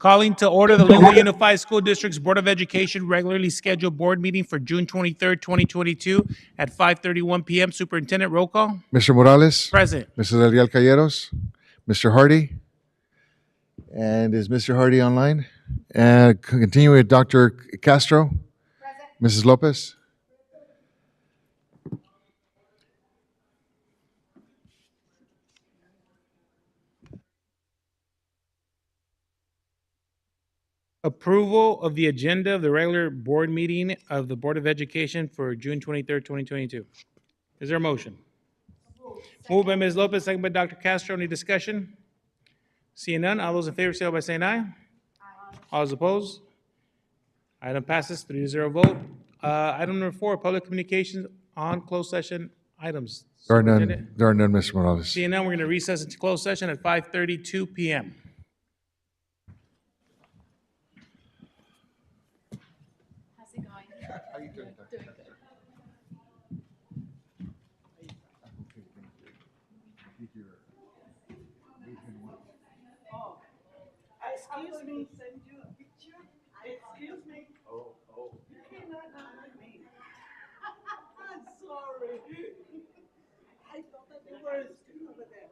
Calling to order the Lynwood Unified School District's Board of Education regularly scheduled board meeting for June 23rd, 2022 at 5:31 PM. Superintendent, roll call. Mr. Morales? Present. Mrs. Eliel Calleros? Mr. Hardy? And is Mr. Hardy online? And continue with Dr. Castro? Mrs. Lopez? Approval of the agenda of the regular board meeting of the Board of Education for June 23rd, 2022. Is there a motion? Moved by Ms. Lopez, second by Dr. Castro. Any discussion? Seeing none, all those in favor say aye by saying aye. All those opposed? Item passes 3-0 vote. Item number 4, public communications on closed session items. There are Superintendent? none. There are none, Mr. Morales. Seeing none, we're going to recess into closed session at 5:32 PM. How's it going? Doing good. Excuse me. Send you a picture. Excuse me. You cannot deny me. I'm sorry. I thought that they were in school over there.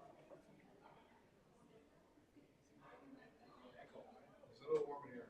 It's a little warm in here.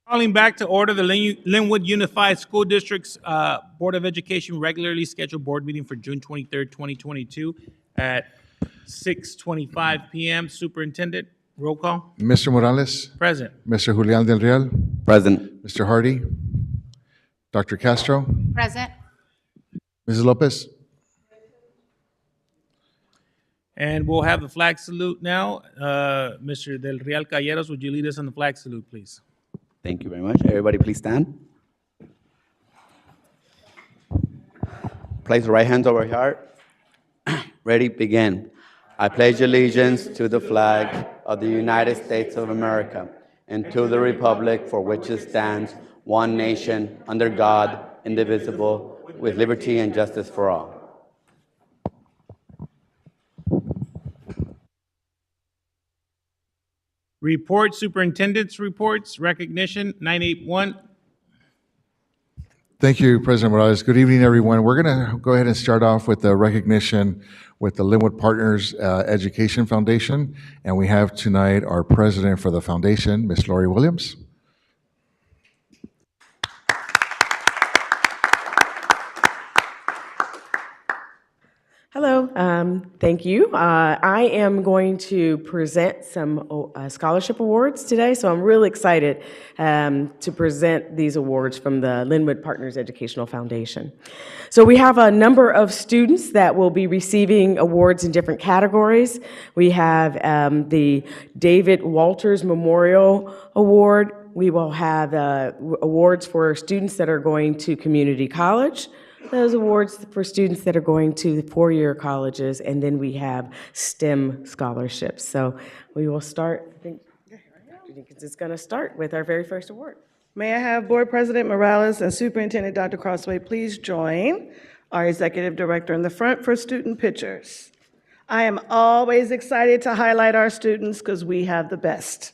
Calling back to order the Lynwood Unified School District's Board of Education regularly scheduled board meeting for June 23rd, 2022 at 6:25 PM. Superintendent, roll call. Mr. Morales, Present. Mr. Julian Del Real, Present. Mr. Hardy, Dr. Castro, Present. Mrs. Lopez. And we'll have the flag salute now. Mr. Del Real Calleros, would you lead us on the flag salute, please? Thank you very much. Everybody, please stand. Place the right hands over your heart. Ready, begin. I pledge allegiance to the flag of the United States of America and to the republic for which it stands, one nation, under God, indivisible, with liberty and justice for all. Report, superintendent's reports, recognition, 981. Thank you, President Morales. Good evening, everyone. We're going to go ahead and start off with the recognition with the Lynwood Partners Education Foundation. And we have tonight our president for the foundation, Ms. Lori Williams. Hello, thank you. I am going to present some scholarship awards today, so I'm really excited to present these awards from the Lynwood Partners Educational Foundation. So we have a number of students that will be receiving awards in different categories. We have the David Walters Memorial Award. We will have awards for students that are going to community college. Those awards for students that are going to four-year colleges, and then we have STEM scholarships. So we will start, I think it's going to start with our very first award. May I have Board President Morales and Superintendent Dr. Crossway please join our Executive Director in the front for student pictures. I am always excited to highlight our students because we have the best.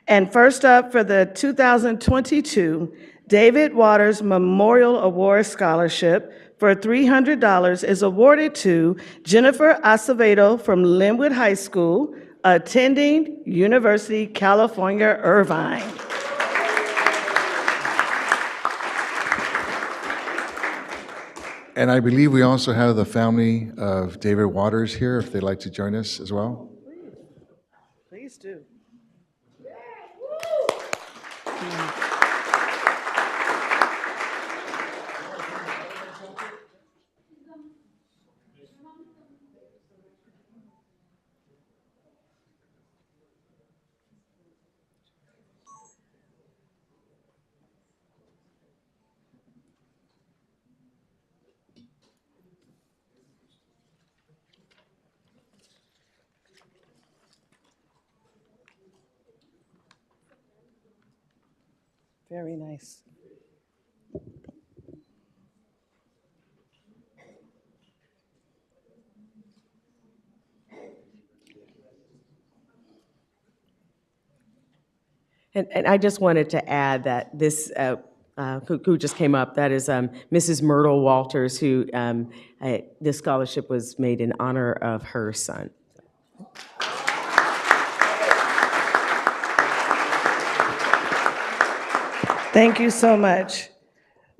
And first up for the 2022 David Waters Memorial Award Scholarship for $300 is awarded to Jennifer Acevedo from Lynwood High School, attending University California, Irvine. And I believe we also have the family of David Waters here, if they'd like to join us as well. Please do. Very nice. And I just wanted to add that this, who just came up, that is Mrs. Myrtle Walters, who this scholarship was made in honor of her son. Thank you so much.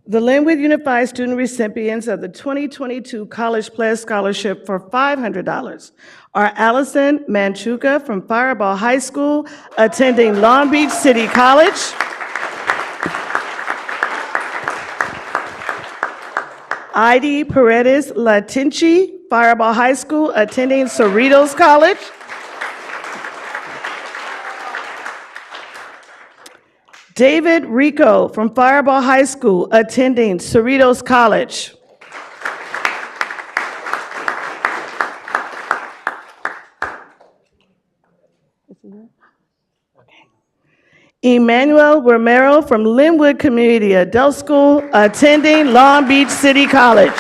The Lynwood Unified student recipients of the 2022 College Pledge Scholarship for $500 are Allison Manchuka from Fireball High School, attending Long Beach City College. Heidi Paredes Latinci, Fireball High School, attending Cerritos College. David Rico from Fireball High School, attending Cerritos College. Emmanuel Romero from Lynwood Community Adult School, attending Long Beach City College.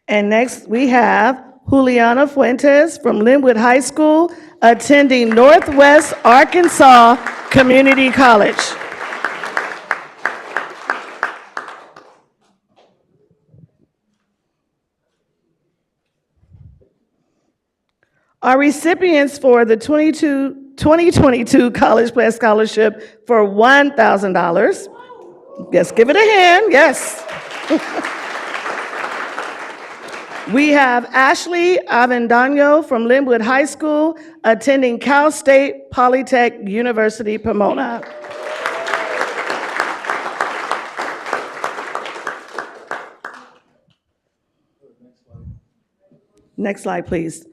And next, we have Juliana Fuentes from Lynwood High School, attending Northwest Arkansas Community College. Our recipients for the 2022 College Plus Scholarship for $1,000. Yes, give it a hand, yes. We have Ashley Avendano from Lynwood High School, attending Cal State Polytech University, Pomona. Next slide, please.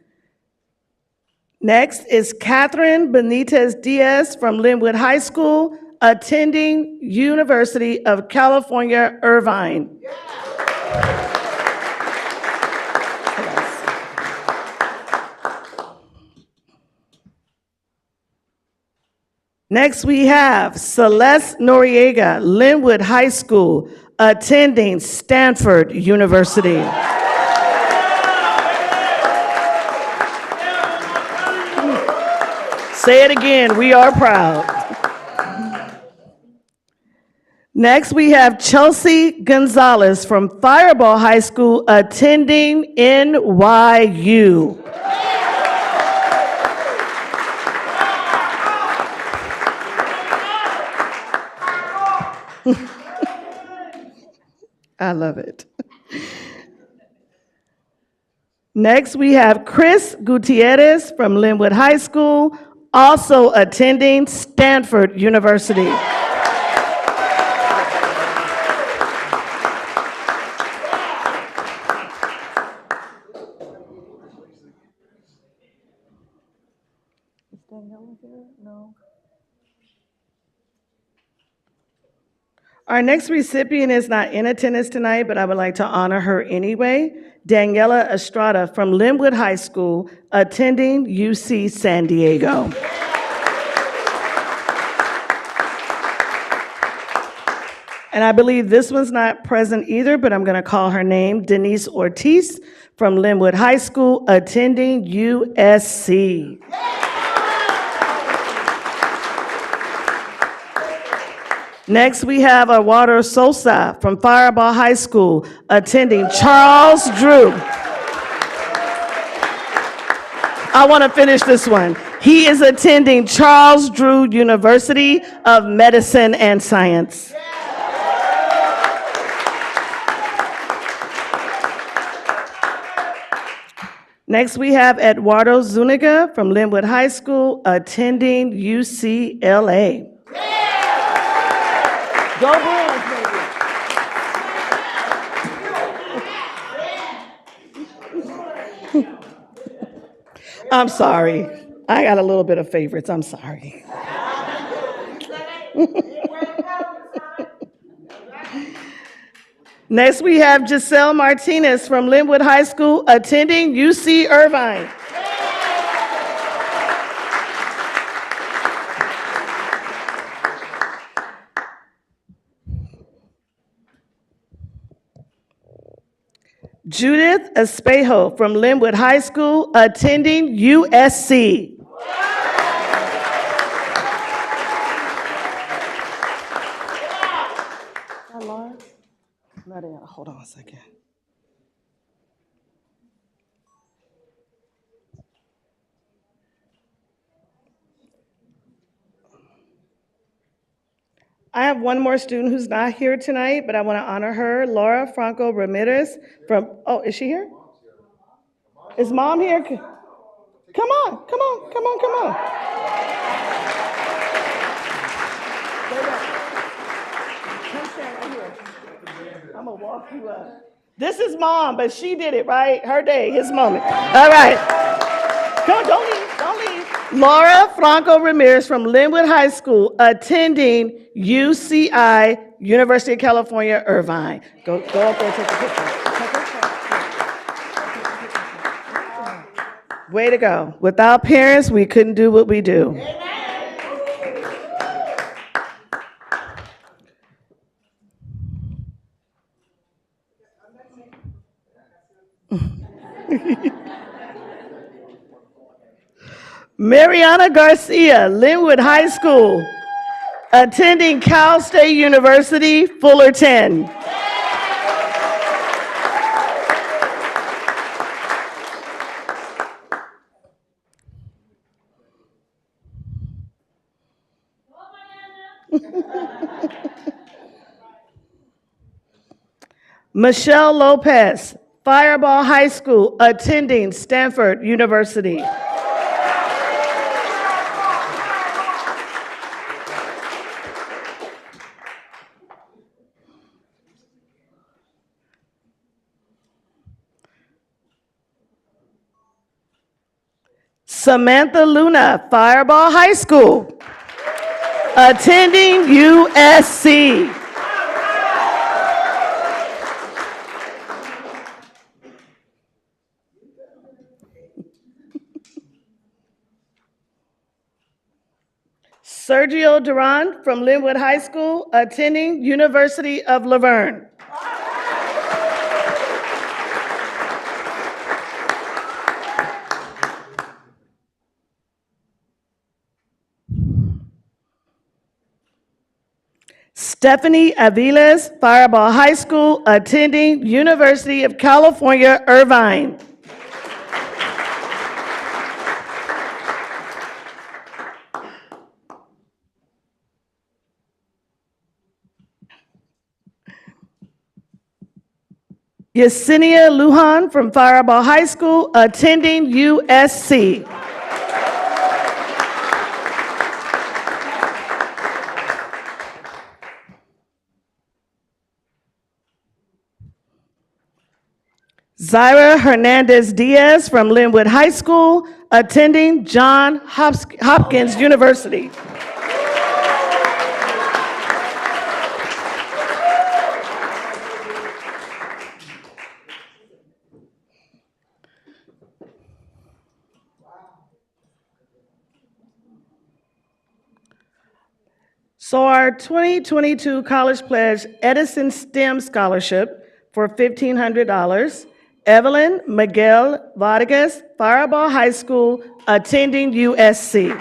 Next is Catherine Benitez Diaz from Lynwood High School, attending University of California, Irvine. Next, we have Celeste Noriega, Lynwood High School, attending Stanford University. Say it again, we are proud. Next, we have Chelsea Gonzalez from Fireball High School, attending NYU. I love it. Next, we have Chris Gutierrez from Lynwood High School, also attending Stanford University. Is Daniela here? No. Our next recipient is not in attendance tonight, but I would like to honor her anyway. Daniela Estrada from Lynwood High School, attending UC San Diego. And I believe this one's not present either, but I'm going to call her name, Denise Ortiz from Lynwood High School, attending USC. Next, we have Eduardo Sosa from Fireball High School, attending Charles Drew. I want to finish this one. He is attending Charles Drew University of Medicine and Science. Next, we have Eduardo Zuniga from Lynwood High School, attending UCLA. Go Bulls, baby. I'm sorry. I got a little bit of favorites. I'm sorry. Next, we have Giselle Martinez from Lynwood High School, attending UC Irvine. Judith Espejo from Lynwood High School, attending USC. Laura? Hold on a second. I have one more student who's not here tonight, but I want to honor her, Laura Franco Ramirez from, oh, is she here? Is mom here? Come on, come on, come on, come on. Come stand right here. I'm going to walk you up. This is mom, but she did it, right? Her day, his moment. All right. Come on, don't leave, don't leave. Laura Franco Ramirez from Lynwood High School, attending UCI, University of California, Irvine. Go up there and take a picture. Way to go. Without parents, we couldn't do what we do. Mariana Garcia, Lynwood High School, attending Cal State University, Fullerton. Michelle Lopez, Fireball High School, attending Stanford University. Samantha Luna, Fireball High School, attending USC. Sergio Duran from Lynwood High School, attending University of Laverne. Stephanie Aviles, Fireball High School, attending University of California, Irvine. Yesenia Lujan from Fireball High School, attending USC. Zaira Hernandez Diaz from Lynwood High School, attending Johns Hopkins University. So our 2022 College Pledge Edison STEM Scholarship for $1,500, Evelyn Miguel Vargas, Fireball High School, attending USC.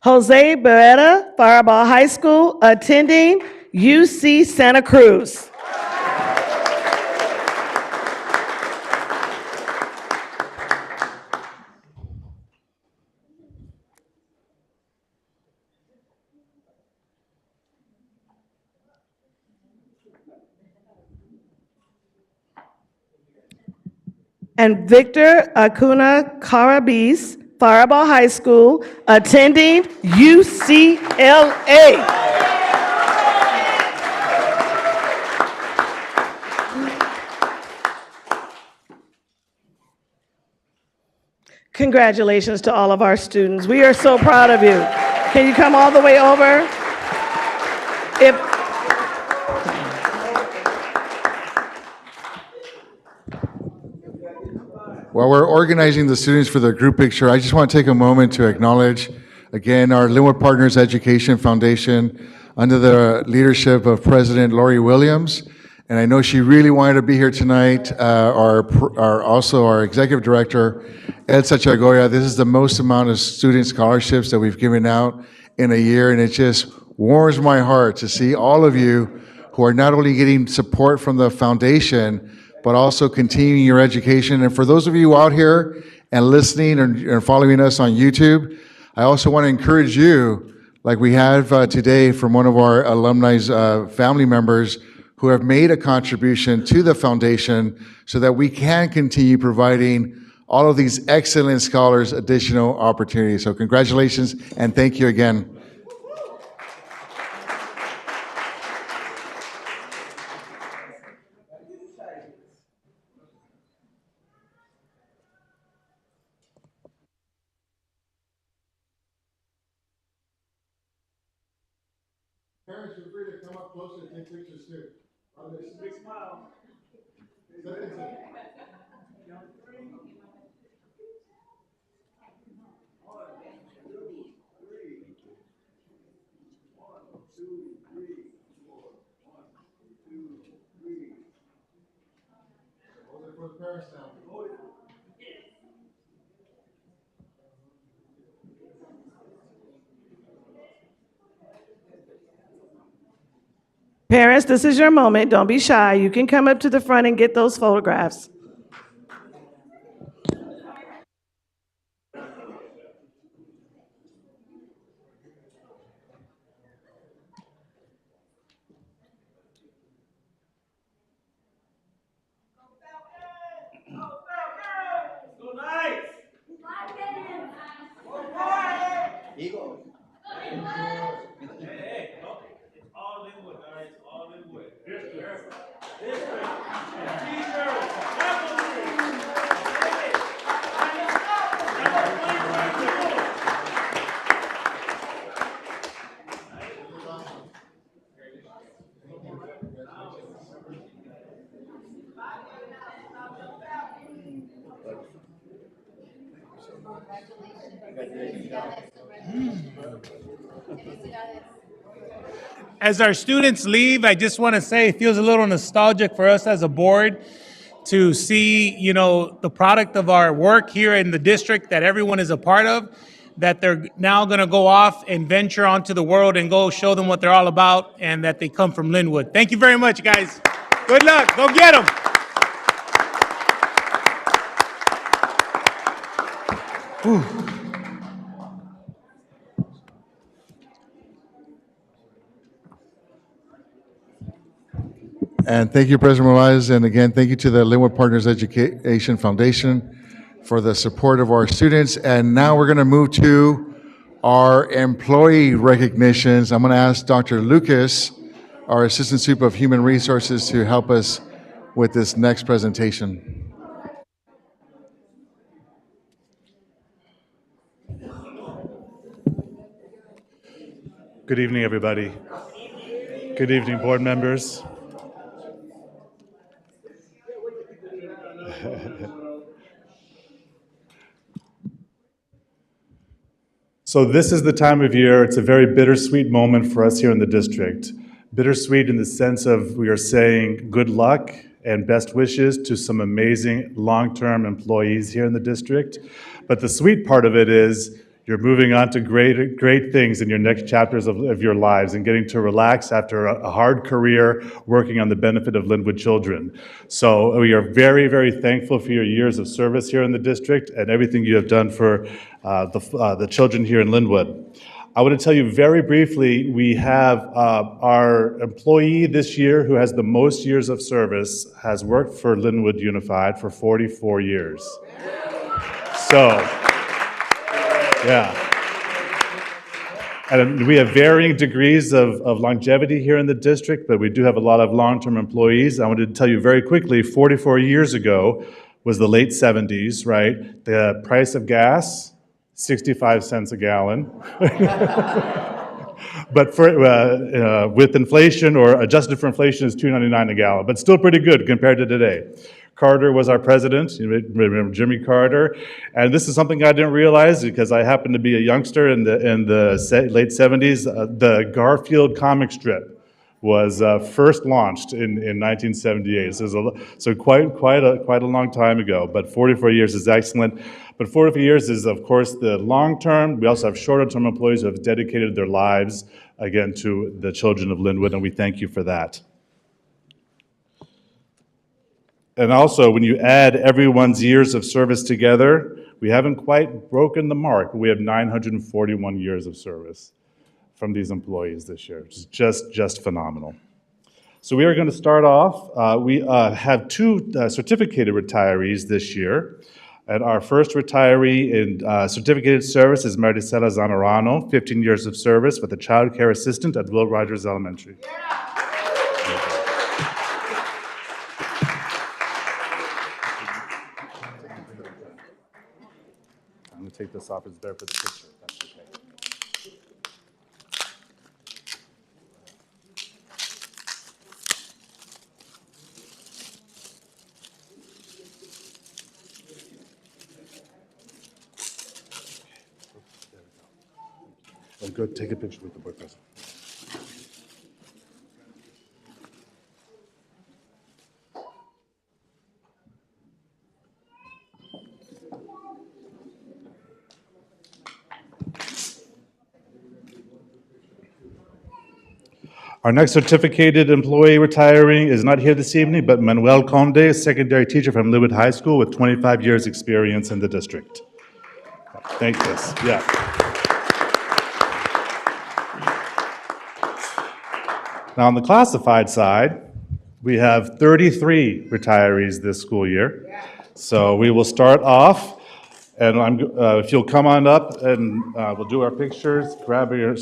Jose Beretta, Fireball High School, attending UC Santa Cruz. And Victor Acuna Carabis, Fireball High School, attending UCLA. Congratulations to all of our students. We are so proud of you. Can you come all the way over? While we're organizing the students for their group picture, I just want to take a moment to acknowledge, again, our Lynwood Partners Education Foundation under the leadership of President Lori Williams. And I know she really wanted to be here tonight. Also our Executive Director, Elsa Chagoya. This is the most amount of student scholarships that we've given out in a year, and it just warms my heart to see all of you who are not only getting support from the foundation, but also continuing your education. And for those of you out here and listening and following us on YouTube, I also want to encourage you, like we have today from one of our alumni's family members who have made a contribution to the foundation so that we can continue providing all of these excellent scholars additional opportunities. So congratulations and thank you again. Parents, feel free to come up closer and take pictures too. Big smile. For the parents now. Parents, this is your moment. Don't be shy. You can come up to the front and get those photographs. All Lynwood, guys, all Lynwood. As our students leave, I just want to say it feels a little nostalgic for us as a board to see, the product of our work here in the district that everyone is a part of, that they're now going to go off and venture onto the world and go show them what they're all about, and that they come from Lynwood. Thank you very much, guys. Good luck. Go get them. And thank you, President Morales, and again, thank you to the Lynwood Partners Education Foundation for the support of our students. And now we're going to move to our employee recognitions. I'm going to ask Dr. Lucas, our Assistant Super of Human Resources, to help us with this next presentation. Good evening, everybody. Good evening, board members. So this is the time of year, it's a very bittersweet moment for us here in the district. Bittersweet in the sense of we are saying good luck and best wishes to some amazing long-term employees here in the district. But the sweet part of it is you're moving on to great things in your next chapters of your lives and getting to relax after a hard career working on the benefit of Lynwood children. So we are very, very thankful for your years of service here in the district and everything you have done for the children here in Lynwood. I want to tell you very briefly, we have our employee this year who has the most years of service has worked for Lynwood Unified for 44 years. So, yeah. And we have varying degrees of longevity here in the district, but we do have a lot of long-term employees. I wanted to tell you very quickly, 44 years ago was the late 70s, right? The price of gas, 65 cents a gallon. But for, with inflation or adjusted for inflation is $2.99 a gallon, but still pretty good compared to today. Carter was our president, you remember Jimmy Carter, and this is something I didn't realize because I happened to be a youngster in the late 70s. The Garfield comic strip was first launched in 1978, so quite a long time ago, but 44 years is excellent. But 44 years is, of course, the long term. We also have shorter term employees who have dedicated their lives, again, to the children of Lynwood, and we thank you for that. And also, when you add everyone's years of service together, we haven't quite broken the mark. We have 941 years of service from these employees this year, which is just phenomenal. So we are going to start off. We have two certificated retirees this year. And our first retiree in certificated service is Maricela Zanarano, 15 years of service with a child care assistant at Will Rogers Elementary. I'm going to take this off. It's there for the picture. That's okay. I'll go take a picture with the board president. Our next certificated employee retiring is not here this evening, but Manuel Conde, secondary teacher from Lynwood High School with 25 years' experience in the district. Thank you. Yeah. Now, on the classified side, we have 33 retirees this school year. So we will start off, and if you'll come on up, and we'll do our pictures. Grab your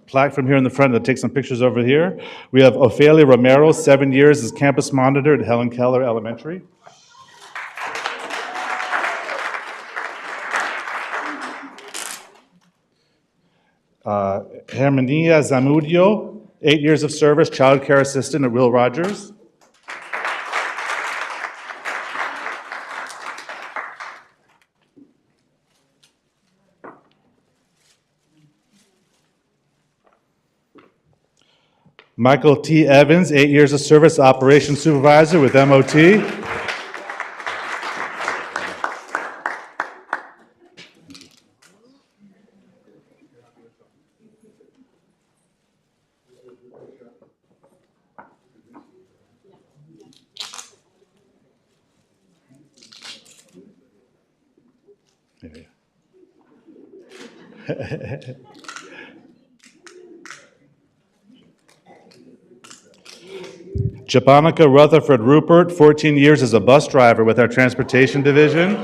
plaque from here in the front and take some pictures over here. We have Ophelia Romero, 7 years as campus monitor at Helen Keller Elementary. Herminia Zamudio, 8 years of service, child care assistant at Will Rogers. Michael T. Evans, 8 years of service, operations supervisor with MOT. Japonica Rutherford Rupert, 14 years as a bus driver with our transportation division.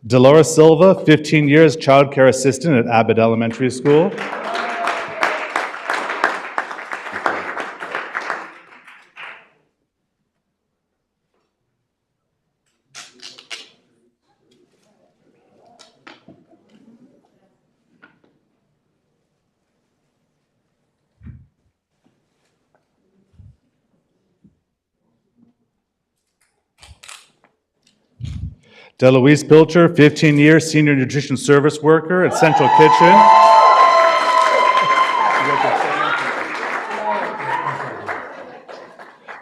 Dolores Silva, 15 years, child care assistant at Abbott Elementary School. Deloise Pilcher, 15 years, senior nutrition service worker at Central Kitchen.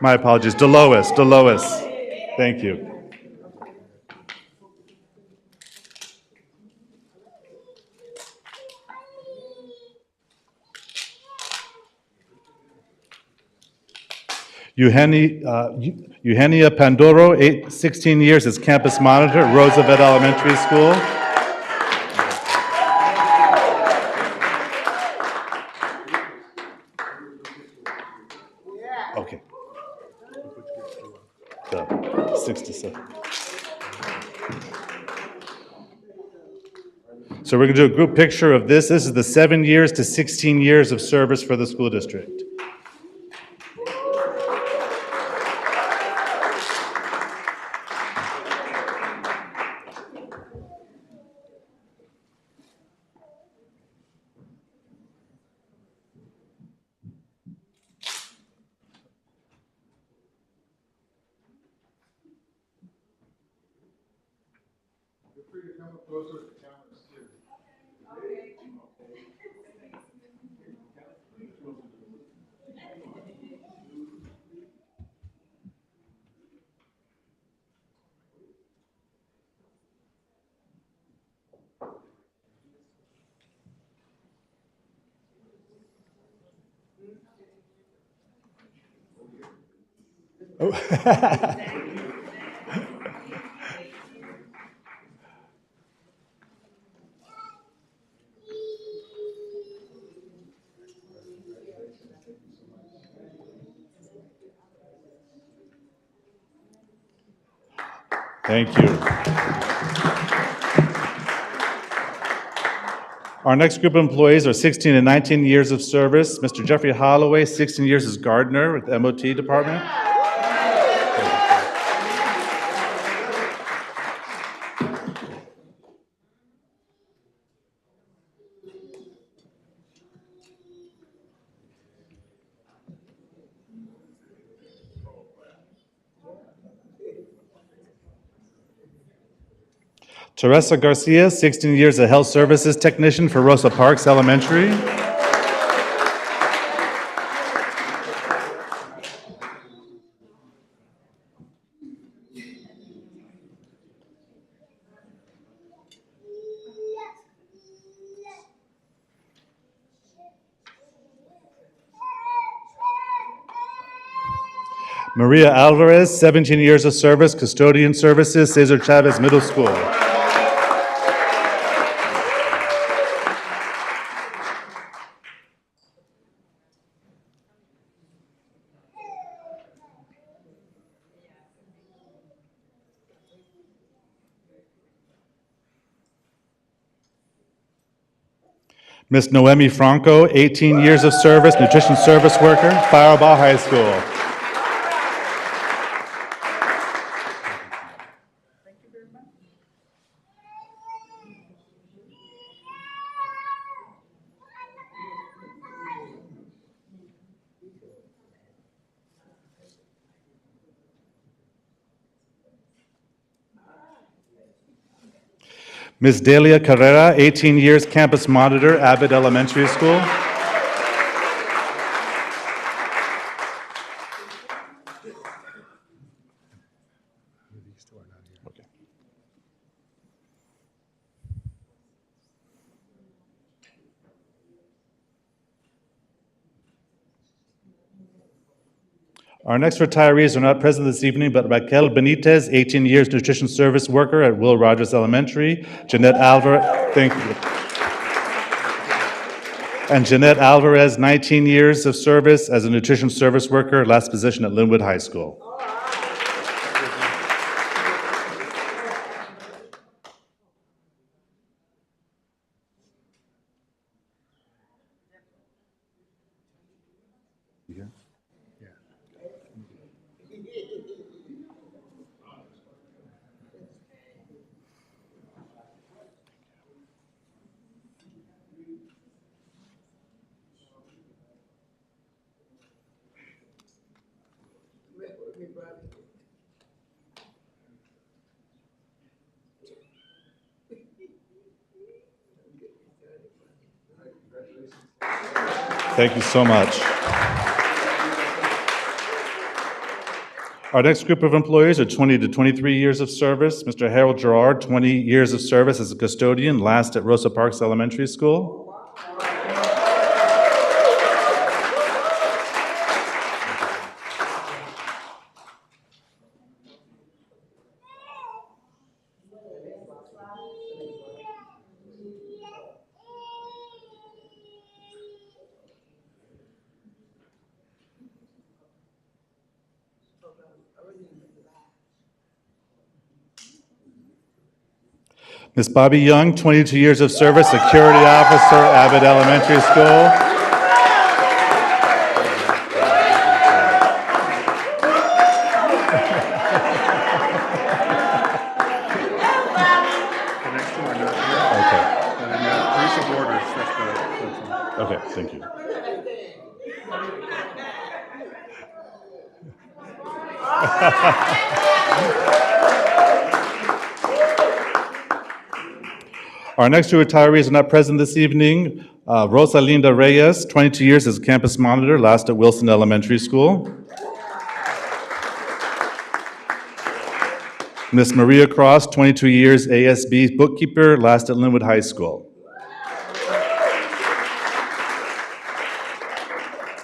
My apologies, Delois. Thank you. Eugenia Pandoro, 16 years as campus monitor at Roosevelt Elementary School. Okay. 67. So we're going to do a group picture of this. This is the 7 years to 16 years of service for the school district. Thank you. Our next group of employees are 16 and 19 years of service. Mr. Jeffrey Holloway, 16 years as gardener with the MOT department. Teresa Garcia, 16 years as health services technician for Rosa Parks Elementary. Maria Alvarez, 17 years of service, custodian services, Cesar Chavez Middle School. Miss Noemi Franco, 18 years of service, nutrition service worker, Firebaugh High School. Ms. Delia Carrera, 18 years campus monitor, Abbott Elementary School. Our next retirees are not present this evening, but Raquel Benitez, 18 years nutrition service worker at Will Rogers Elementary. Jeanette Alvarez, thank you. And Jeanette Alvarez, 19 years of service as a nutrition service worker, last position at Lynwood High School. Thank you so much. Our next group of employees are 20 to 23 years of service. Mr. Harold Gerard, 20 years of service as a custodian, last at Rosa Parks Elementary School. Ms. Bobby Young, 22 years of service, security officer, Abbott Elementary School. Okay, thank you. Our next two retirees are not present this evening. Rosalinda Reyes, 22 years as campus monitor, last at Wilson Elementary School. Miss Maria Cross, 22 years ASB bookkeeper, last at Lynwood High School.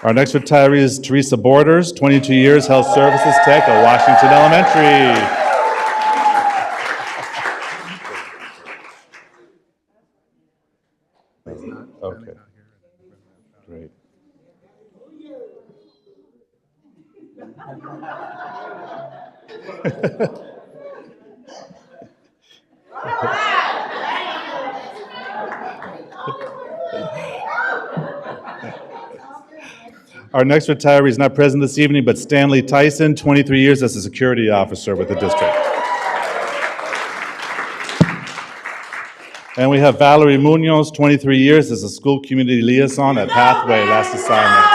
Our next retiree is Teresa Borders, 22 years health services tech at Washington Elementary. Okay. Great. Our next retiree is not present this evening, but Stanley Tyson, 23 years as a security officer with the district. And we have Valerie Munoz, 23 years as a school community liaison at Pathway, last assignment.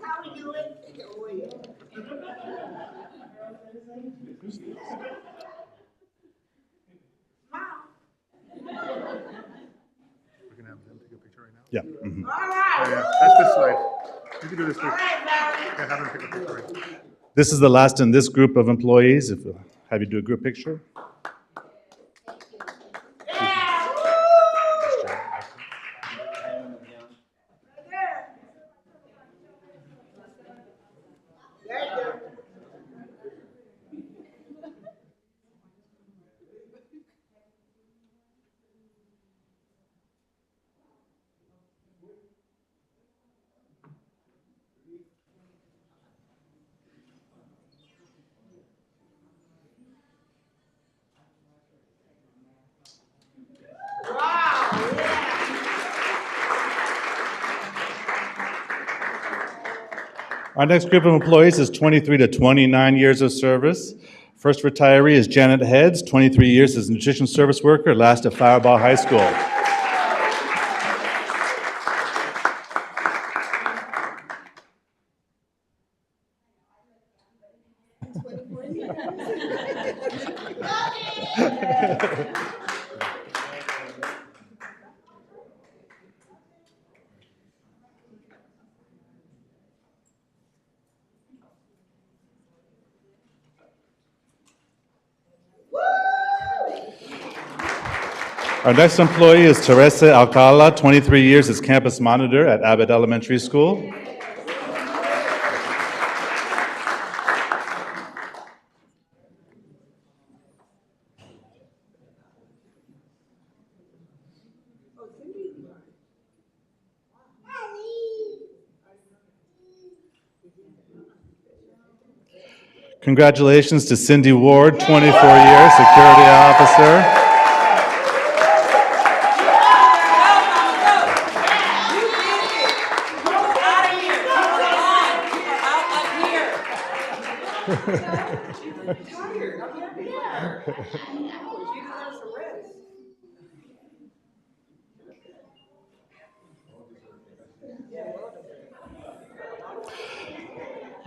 How we doing? Oh, yeah. Yeah. Mhm. All right. That's this slide. You can do this All right, Larry. This is the last in this group of employees. If have you do a group picture. Yeah. Woo! Right there. There you go. Our next group of employees is 23 to 29 years of service. First retiree is Janet Heads, 23 years as a nutrition service worker, last at Firebaugh High School. Our next employee is Teresa Alcala, 23 years as campus monitor at Abbott Elementary School. Congratulations to Cindy Ward, 24 years, security officer.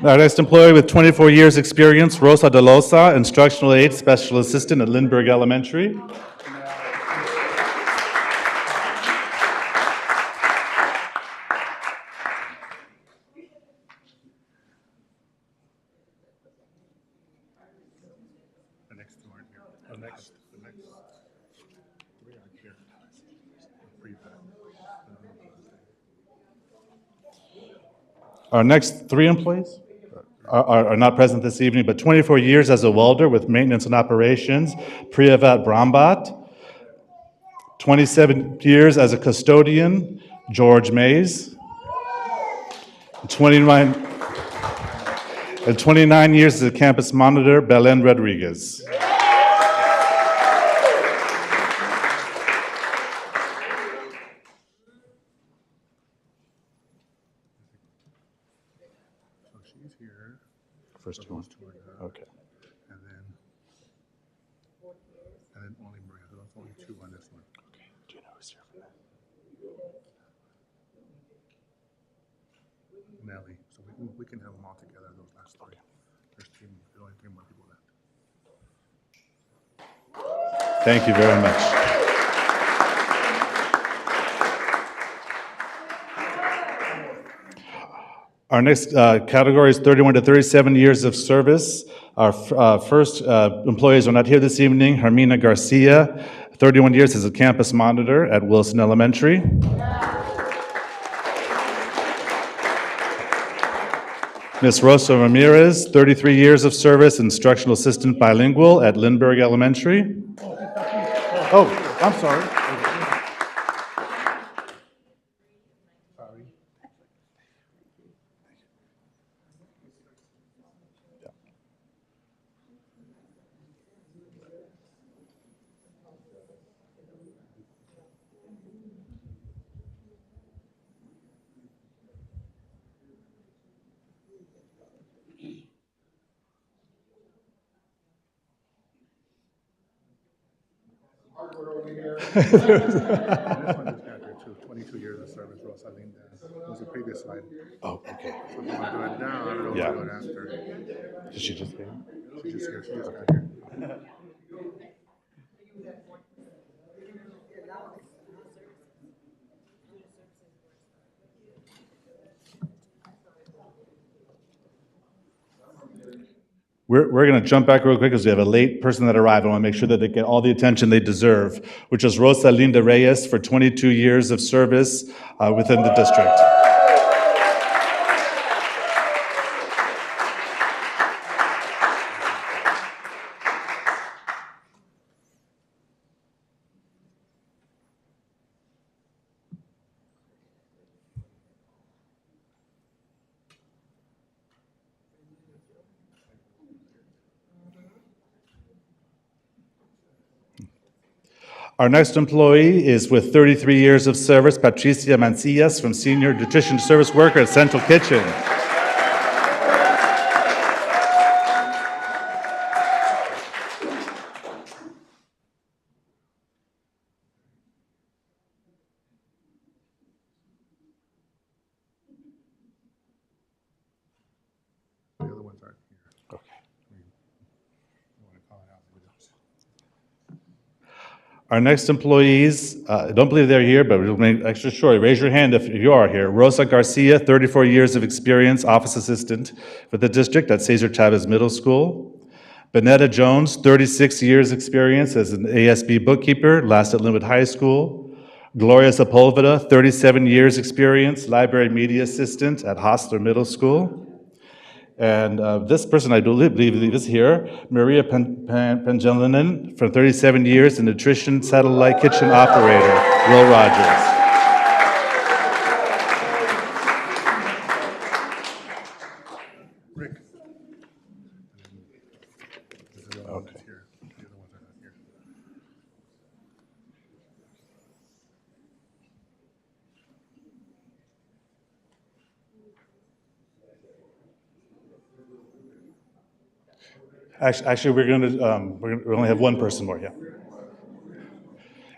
Our next employee with 24 years experience, Rosa De Losa, instructional aide special assistant at Lindbergh Elementary. Our next three employees are not present this evening, but 24 years as a welder with maintenance and operations, Priyavat Brahmbat. 27 years as a custodian, George Mays. 29 years as a campus monitor, Belen Rodriguez. First two. Okay. And then only Maria, there's only two on this one. Okay. Do you know who's here for that? Nelly, so we can have them all together, those last three. There's only three more people left. Thank you very much. Our next category is 31 to 37 years of service. Our first employees are not here this evening. Hermina Garcia, 31 years as a campus monitor at Wilson Elementary. Ms. Rosa Ramirez, 33 years of service, instructional assistant bilingual at Lindbergh Elementary. Oh, I'm sorry. 22 years of service, Rosa Linda. It was the previous slide. Oh, okay. So if you want to do it now, I don't know Yeah. what to do it after. Did she just say? She just here, she just got here. We're going to jump back real quick because we have a late person that arrived. I want to make sure that they get all the attention they deserve, which is Rosa Linda Reyes for 22 years of service within the district. Our next employee is with 33 years of service, Patricia Mancillas, from Senior Nutrition Service Worker at Central Kitchen. The other ones aren't here. Okay. You want to call it out? Our next employees, I don't believe they're here, but we'll make extra short. Raise your hand if you are here. Rosa Garcia, 34 years of experience, office assistant for the district at Cesar Chavez Middle School. Benetta Jones, 36 years experience as an ASB bookkeeper, last at Lynwood High School. Gloria Sepulveda, 37 years experience, library media assistant at Hostler Middle School. And this person, I believe is here, Maria Pengelinen, for 37 years, a nutrition satellite kitchen operator, Will Rogers. Rick. Okay. Here. The other ones are not here. Actually, we only have one person more, yeah.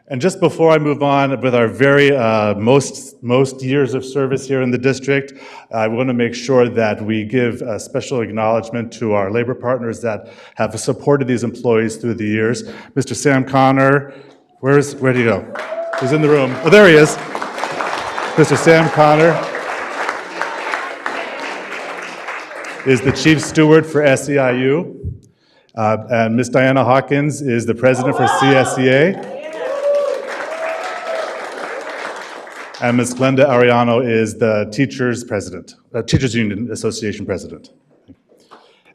And just before I move on with our very most years of service here in the district, I want to make sure that we give a special acknowledgement to our labor partners that have supported these employees through the years. Mr. Sam Connor, where'd he go? He's in the room. Oh, there he is. Mr. Sam Connor is the chief steward for SEIU. And Ms. Diana Hawkins is the president for CSEA. And Ms. Glenda Ariano is the teachers president, Teachers Union Association president.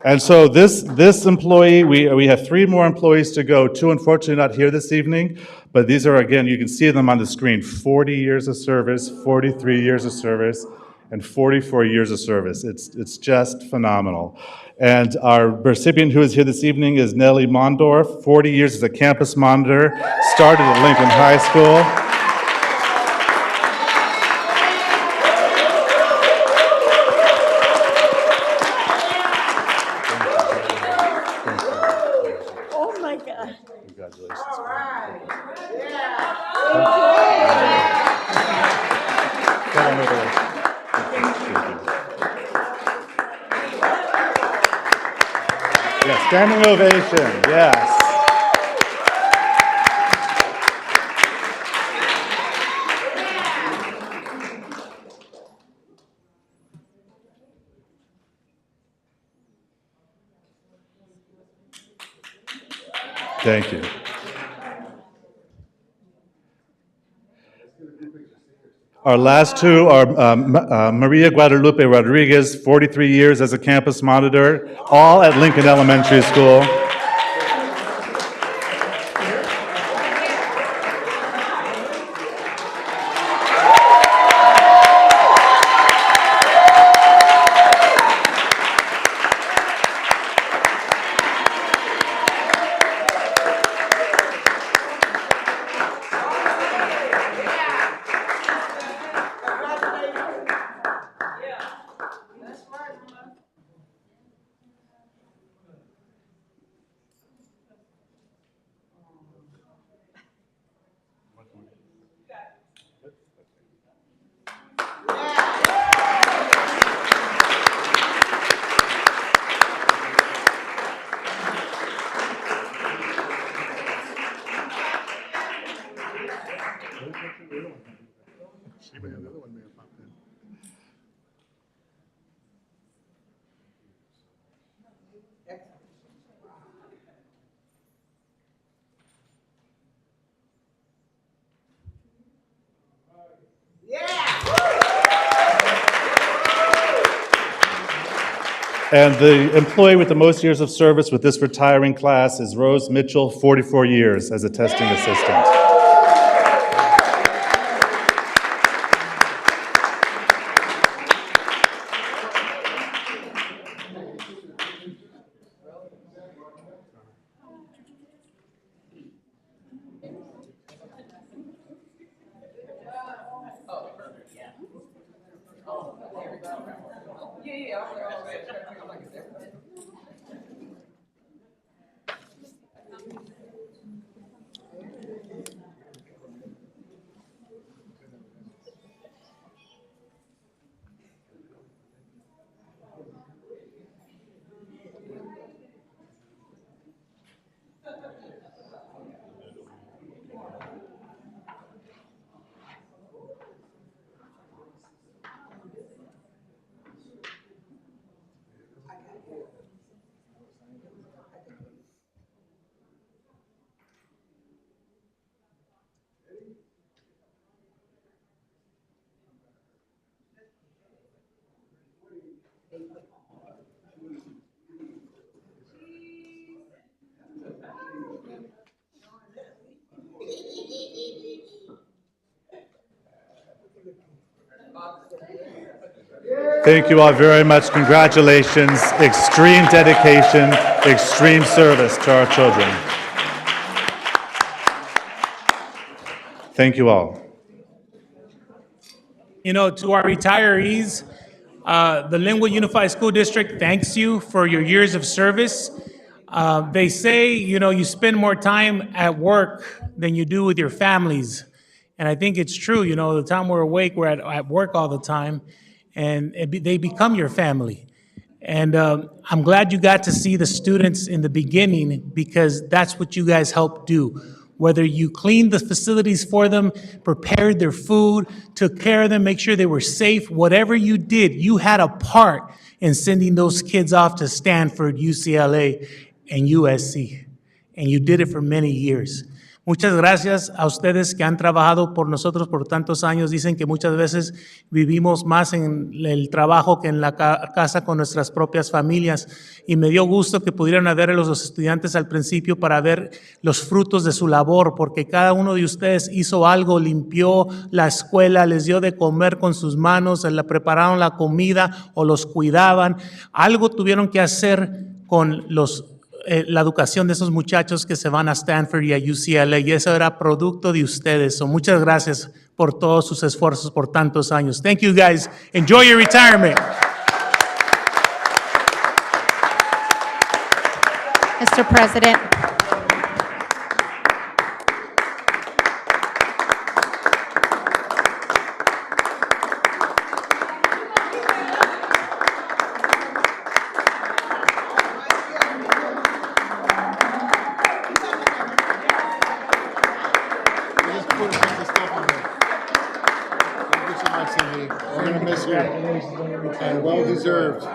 And so this employee, we have 3 more employees to go. 2 unfortunately not here this evening, but these are, again, you can see them on the screen, 40 years of service, 43 years of service, and 44 years of service. It's just phenomenal. And our recipient who is here this evening is Nellie Mondorf, 40 years as a campus monitor, started at Lincoln High School. Oh, my God. Congratulations. Come on over there. Yes, standing ovation, yes. Thank you. Our last 2 are Maria Guadalupe Rodriguez, 43 years as a campus monitor, all at Lincoln Elementary School. And the employee with the most years of service with this retiring class is Rose Mitchell, 44 years as a testing assistant. Thank you all very much. Congratulations. Extreme dedication, extreme service to our children. Thank you all. You know, to our retirees, the Lynwood Unified School District thanks you for your years of service. They say, you know, you spend more time at work than you do with your families. And I think it's true, you know, the time we're awake, we're at work all the time, and they become your family. And I'm glad you got to see the students in the beginning because that's what you guys helped do. Whether you cleaned the facilities for them, prepared their food, took care of them, make sure they were safe, whatever you did, you had a part in sending those kids off to Stanford, UCLA, and USC. And you did it for many years. Muchas gracias a ustedes que han trabajado por nosotros por tantos años. Dicen que muchas veces vivimos más en el trabajo que en la casa con nuestras propias familias. Y me dio gusto que pudieran ver a los estudiantes al principio para ver los frutos de su labor, porque cada uno de ustedes hizo algo, limpió la escuela, les dio de comer con sus manos, le prepararon la comida o los cuidaban. Algo tuvieron que hacer con la educación de esos muchachos que se van a Stanford y a UCLA, y eso era producto de ustedes. So, muchas gracias por todos sus esfuerzos por tantos años. Thank you guys. Enjoy your retirement. Mr. President. We're going to miss you. And well deserved.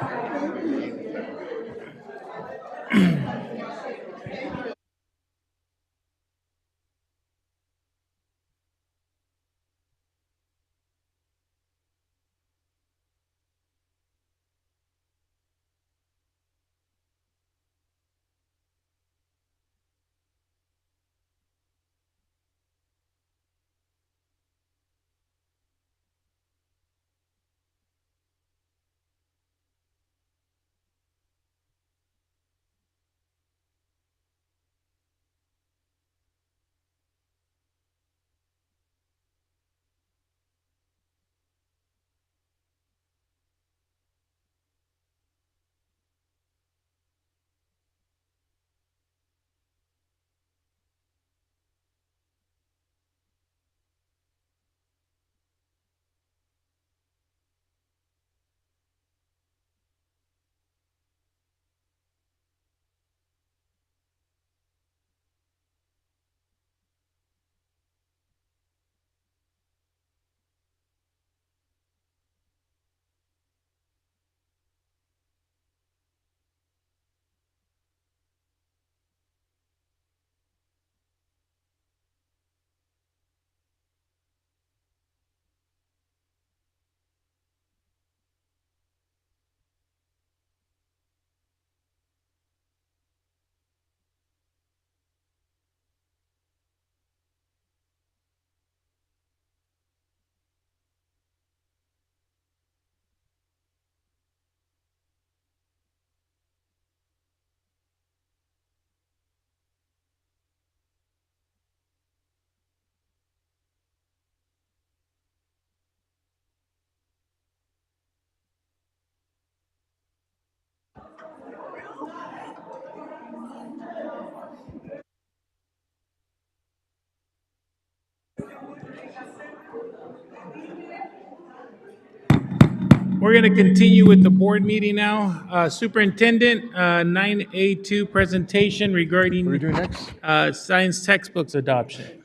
we're going to continue with the board meeting now. Superintendent, 9A2 presentation What are we regarding doing next? science textbooks adoption.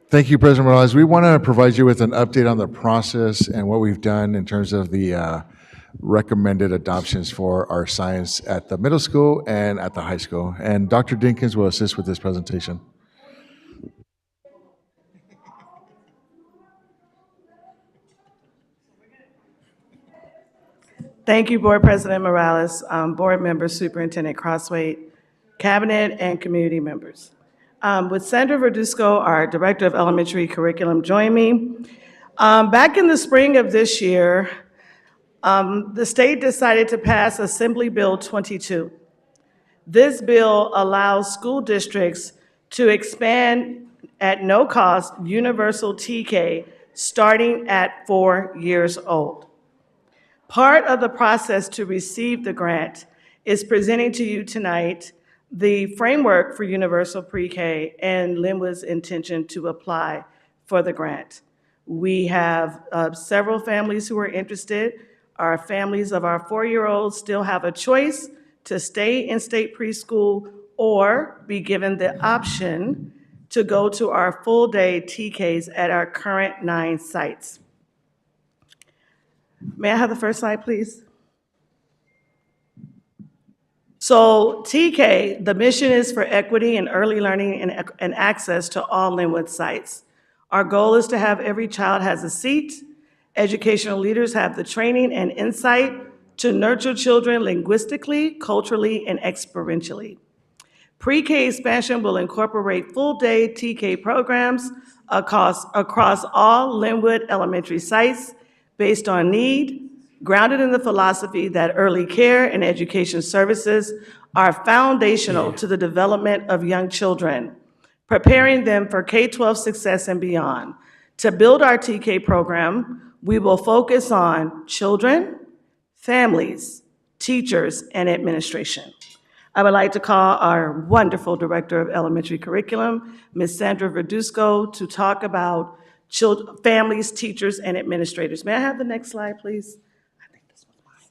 Thank you, President Morales. We want to provide you with an update on the process and what we've done in terms of the recommended adoptions for our science at the middle school and at the high school. And Dr. Dinkins will assist with this presentation. Thank you, Board President Morales, Board members, Superintendent Crossway, Cabinet, and community members. With Sandra Verduzco, our Director of Elementary Curriculum, join me. Back in the spring of this year, the state decided to pass Assembly Bill 22. This bill allows school districts to expand at no cost universal TK starting at 4 years old. Part of the process to receive the grant is presenting to you tonight the framework for universal pre-K and Lynwood's intention to apply for the grant. We have several families who are interested. Our families of our 4-year-olds still have a choice to stay in state preschool or be given the option to go to our full-day TKs at our current 9 sites. May I have the first slide, please? So TK, the mission is for equity and early learning and access to all Lynwood sites. Our goal is to have every child has a seat. Educational leaders have the training and insight to nurture children linguistically, culturally, and experientially. Pre-K expansion will incorporate full-day TK programs across all Lynwood elementary sites based on need, grounded in the philosophy that early care and education services are foundational to the development of young children, preparing them for K-12 success and beyond. To build our TK program, we will focus on children, families, teachers, and administration. I would like to call our wonderful Director of Elementary Curriculum, Ms. Sandra Verduzco, to talk about families, teachers, and administrators. May I have the next slide, please? I think this was mine.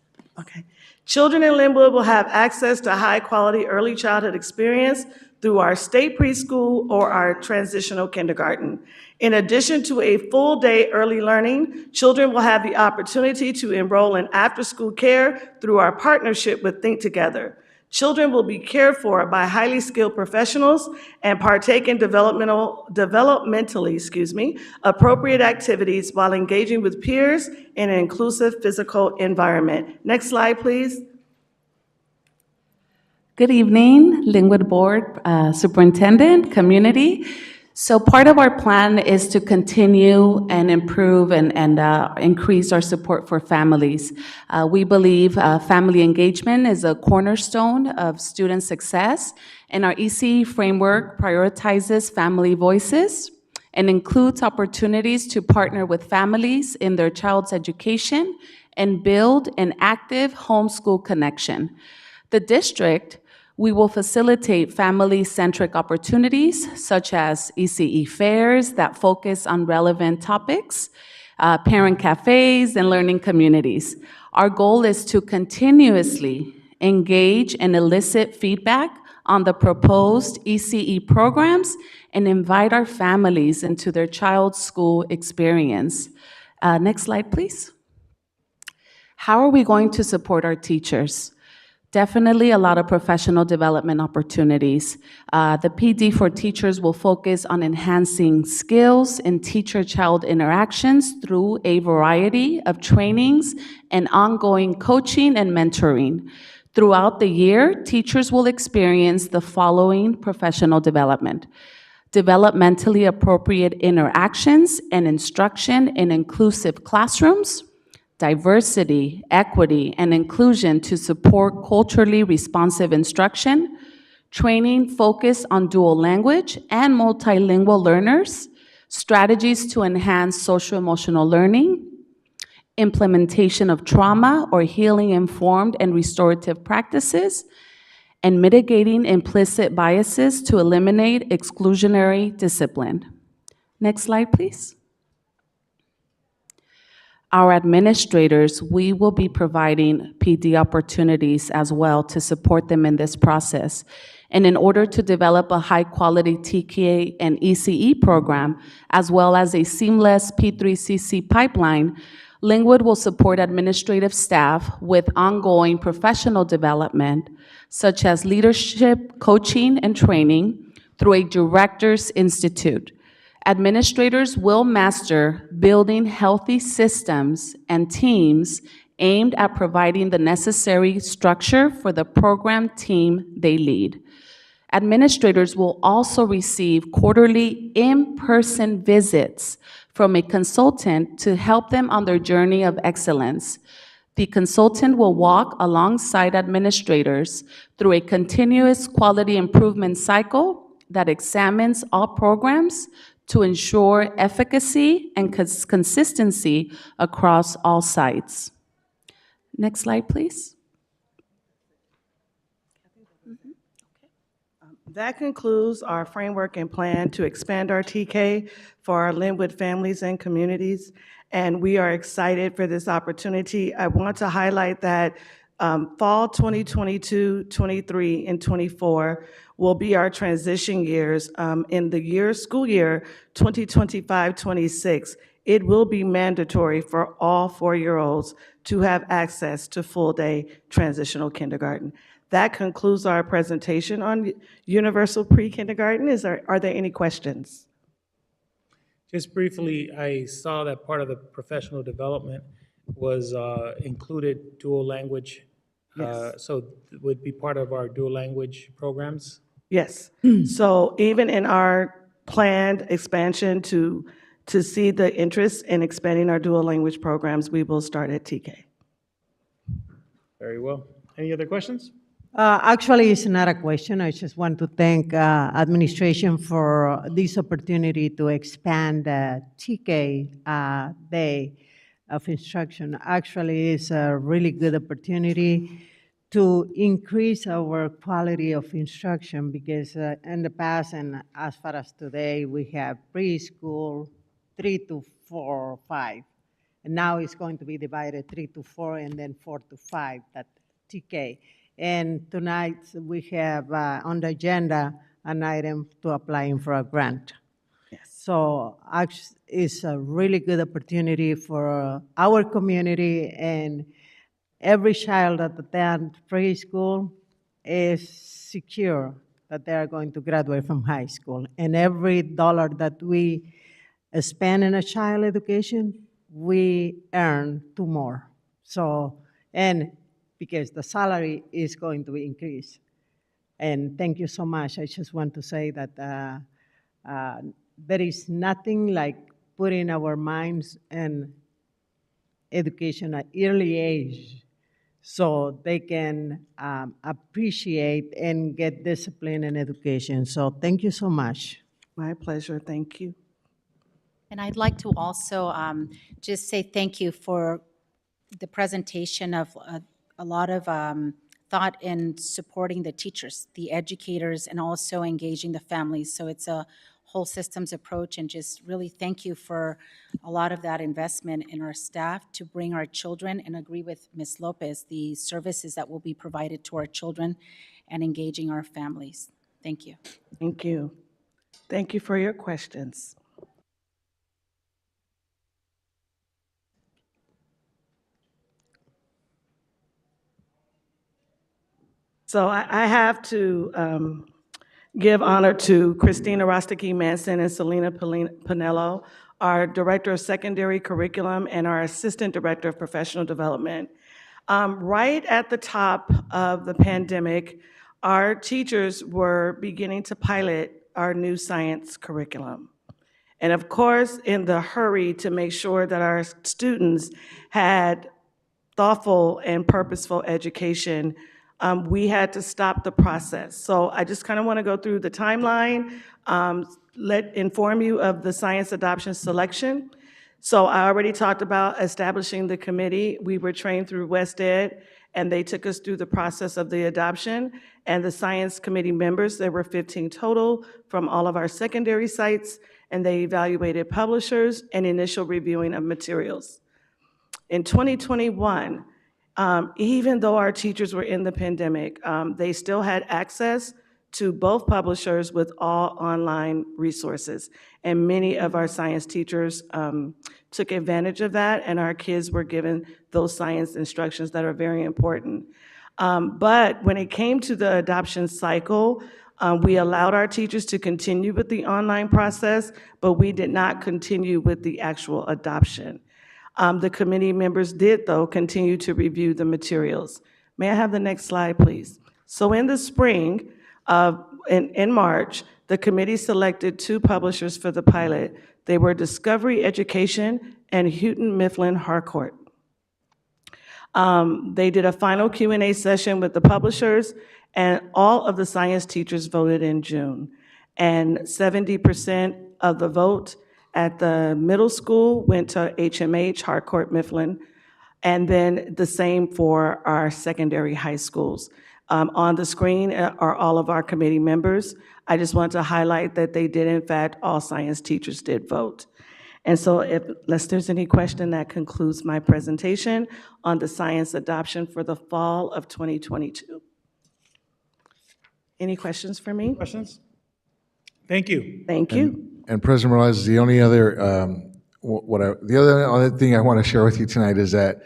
Okay. Children in Lynwood will have access to high-quality early childhood experience through our state preschool or our transitional kindergarten. In addition to a full-day early learning, children will have the opportunity to enroll in after-school care through our partnership with Think Together. Children will be cared for by highly skilled professionals and partake in developmentally appropriate activities while engaging with peers in an inclusive physical environment. Next slide, please. Good evening, Lynwood Board, Superintendent, community. So part of our plan is to continue and improve and increase our support for families. We believe family engagement is a cornerstone of student success, and our ECE framework prioritizes family voices and includes opportunities to partner with families in their child's education and build an active homeschool connection. The district, we will facilitate family-centric opportunities such as ECE fairs that focus on relevant topics, parent cafes, and learning communities. Our goal is to continuously engage and elicit feedback on the proposed ECE programs and invite our families into their child's school experience. Next slide, please. How are we going to support our teachers? Definitely a lot of professional development opportunities. The PD for teachers will focus on enhancing skills in teacher-child interactions through a variety of trainings and ongoing coaching and mentoring. Throughout the year, teachers will experience the following professional development: developmentally appropriate interactions and instruction in inclusive classrooms, diversity, equity, and inclusion to support culturally responsive instruction, training focused on dual language and multilingual learners, strategies to enhance social-emotional learning, implementation of trauma or healing-informed and restorative practices, and mitigating implicit biases to eliminate exclusionary discipline. Next slide, please. our administrators, we will be providing PD opportunities as well to support them in this process. And in order to develop a high-quality TK and ECE program, as well as a seamless P3CC pipeline, Lynwood will support administrative staff with ongoing professional development, such as leadership, coaching, and training through a Directors Institute. Administrators will master building healthy systems and teams aimed at providing the necessary structure for the program team they lead. Administrators will also receive quarterly in-person visits from a consultant to help them on their journey of excellence. The consultant will walk alongside administrators through a continuous quality improvement cycle that examines all programs to ensure efficacy and consistency across all sites. Next slide, please. That concludes our framework and plan to expand our TK for our Lynwood families and communities, and we are excited for this opportunity. I want to highlight that fall 2022, 23, and 24 will be our transition years. In the school year 2025-26, it will be mandatory for all 4-year-olds to have access to full-day transitional kindergarten. That concludes our presentation on universal pre-kindergarten. Are there any questions? Just briefly, I saw that part of the professional development was included dual language. Yes. So would be part of our dual language programs? Yes. So even in our planned expansion to see the interest in expanding our dual language programs, we will start at TK. Very well. Any other questions? Actually, it's not a question. I just want to thank administration for this opportunity to expand TK day of instruction. Actually, it's a really good opportunity to increase our quality of instruction because in the past and as far as today, we have preschool 3 to 4 or 5. And now it's going to be divided 3 to 4 and then 4 to 5, that TK. And tonight we have on the agenda an item to applying for a grant. Yes. So it's a really good opportunity for our community, and every child that attends preschool is secure that they are going to graduate from high school. And every dollar that we spend in a child education, we earn 2 more. So, and because the salary is going to be increased. And thank you so much. I just want to say that there is nothing like putting our minds in education at early age so they can appreciate and get discipline in education. So thank you so much. My pleasure. Thank you. And I'd like to also just say thank you for the presentation of a lot of thought in supporting the teachers, the educators, and also engaging the families. So it's a whole systems approach, and just really thank you for a lot of that investment in our staff to bring our children, and agree with Ms. Lopez, the services that will be provided to our children and engaging our families. Thank you. Thank you. Thank you for your questions. So I have to give honor to Christina Rostaki-Manson and Selena Pinello, our Director of Secondary Curriculum and our Assistant Director of Professional Development. Right at the top of the pandemic, our teachers were beginning to pilot our new science curriculum. And of course, in the hurry to make sure that our students had thoughtful and purposeful education, we had to stop the process. So I just kind of want to go through the timeline, inform you of the science adoption selection. So I already talked about establishing the committee. We were trained through West Ed, and they took us through the process of the adoption. And the science committee members, there were 15 total from all of our secondary sites, and they evaluated publishers and initial reviewing of materials. In 2021, even though our teachers were in the pandemic, they still had access to both publishers with all online resources. And many of our science teachers took advantage of that, and our kids were given those science instructions that are very important. But when it came to the adoption cycle, we allowed our teachers to continue with the online process, but we did not continue with the actual adoption. The committee members did, though, continue to review the materials. May I have the next slide, please? So in the spring, in March, the committee selected 2 publishers for the pilot. They were Discovery Education and Houghton Mifflin Harcourt. They did a final Q&A session with the publishers, and all of the science teachers voted in June. And 70% of the vote at the middle school went to HMH, Harcourt Mifflin, and then the same for our secondary high schools. On the screen are all of our committee members. I just want to highlight that they did, in fact, all science teachers did vote. And so unless there's any question, that concludes my presentation on the science adoption for the fall of 2022. Any questions for me? Questions? Thank you. Thank you. And President Morales, the only other, the other thing I want to share with you tonight is that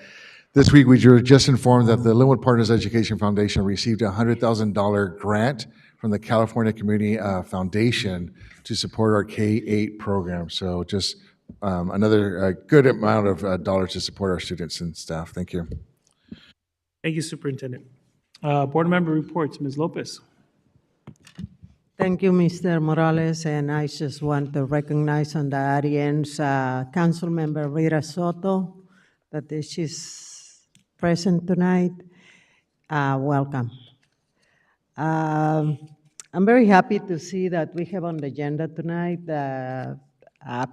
this week we were just informed that the Lynwood Partners Education Foundation received a $100,000 grant from the California Community Foundation to support our K-8 program. So just another good amount of dollars to support our students and staff. Thank you. Thank you, Superintendent. Board member reports, Ms. Lopez. Thank you, Mr. Morales, and I just want to recognize on the audience Councilmember Rita Soto, that she's present tonight. Welcome. I'm very happy to see that we have on the agenda tonight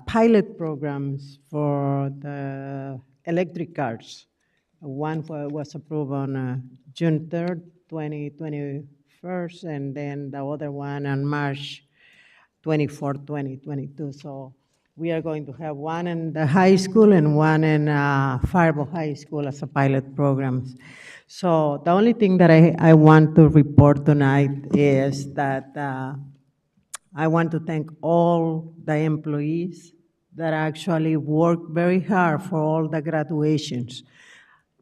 pilot programs for the electric cars. One was approved on June 3rd, 2021, and then the other one on March 24th, 2022. So we are going to have one in the high school and one in Faribault High School as a pilot programs. So the only thing that I want to report tonight is that I want to thank all the employees that actually work very hard for all the graduations.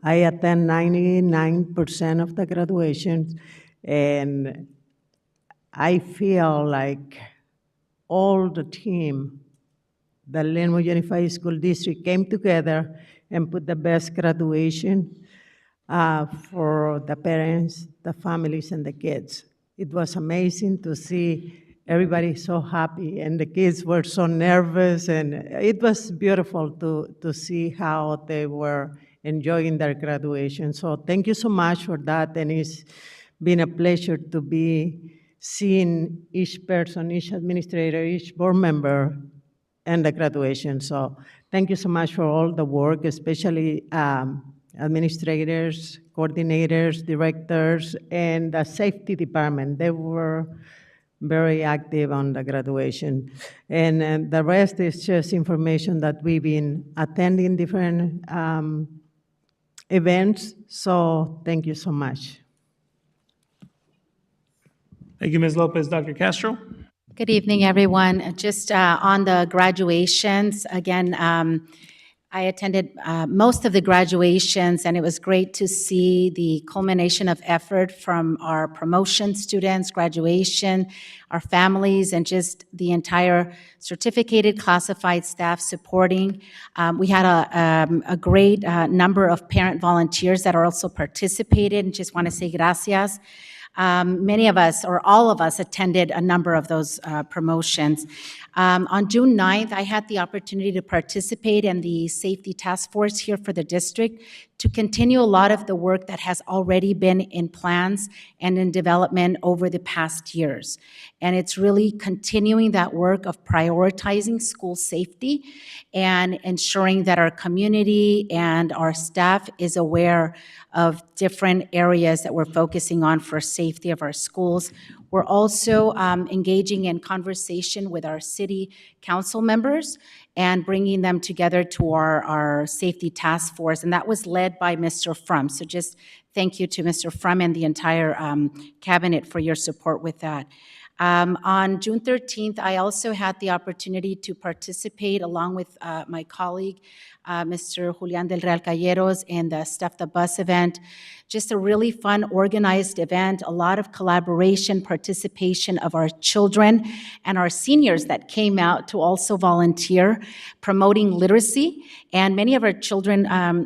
I attend 99% of the graduations, and I feel like all the team, the Lynwood Unified School District, came together and put the best graduation for the parents, the families, and the kids. It was amazing to see everybody so happy, and the kids were so nervous, and it was beautiful to see how they were enjoying their graduation. So thank you so much for that, and it's been a pleasure to be seeing each person, each administrator, each board member, and the graduation. So thank you so much for all the work, especially administrators, coordinators, directors, and the safety department. They were very active on the graduation. And the rest is just information that we've been attending different events. So thank you so much. Thank you, Ms. Lopez. Dr. Castro? Good evening, everyone. Just on the graduations, again, I attended most of the graduations, and it was great to see the culmination of effort from our promotion students, graduation, our families, and just the entire certificated classified staff supporting. We had a great number of parent volunteers that are also participated, and just want to say gracias. Many of us, or all of us, attended a number of those promotions. On June 9th, I had the opportunity to participate in the safety task force here for the district to continue a lot of the work that has already been in plans and in development over the past years. And it's really continuing that work of prioritizing school safety and ensuring that our community and our staff is aware of different areas that we're focusing on for safety of our schools. We're also engaging in conversation with our city council members and bringing them together to our safety task force, and that was led by Mr. Frum. So just thank you to Mr. Frum and the entire cabinet for your support with that. On June 13th, I also had the opportunity to participate along with my colleague, Mr. Julian del Real Calleros, in the Stuff the Bus event. Just a really fun, organized event, a lot of collaboration, participation of our children and our seniors that came out to also volunteer, promoting literacy. And many of our children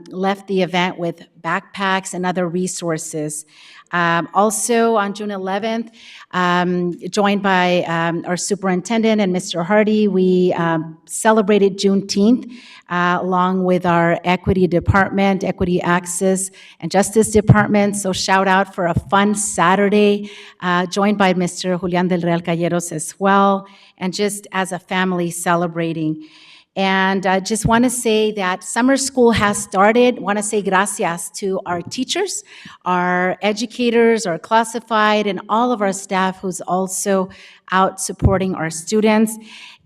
left the event with backpacks and other resources. Also on June 11th, joined by our superintendent and Mr. Hardy, we celebrated Juneteenth along with our equity department, equity access and justice department. So shout out for a fun Saturday, joined by Mr. Julian del Real Calleros as well, and just as a family celebrating. And I just want to say that summer school has started. Want to say gracias to our teachers, our educators, our classified, and all of our staff who's also out supporting our students.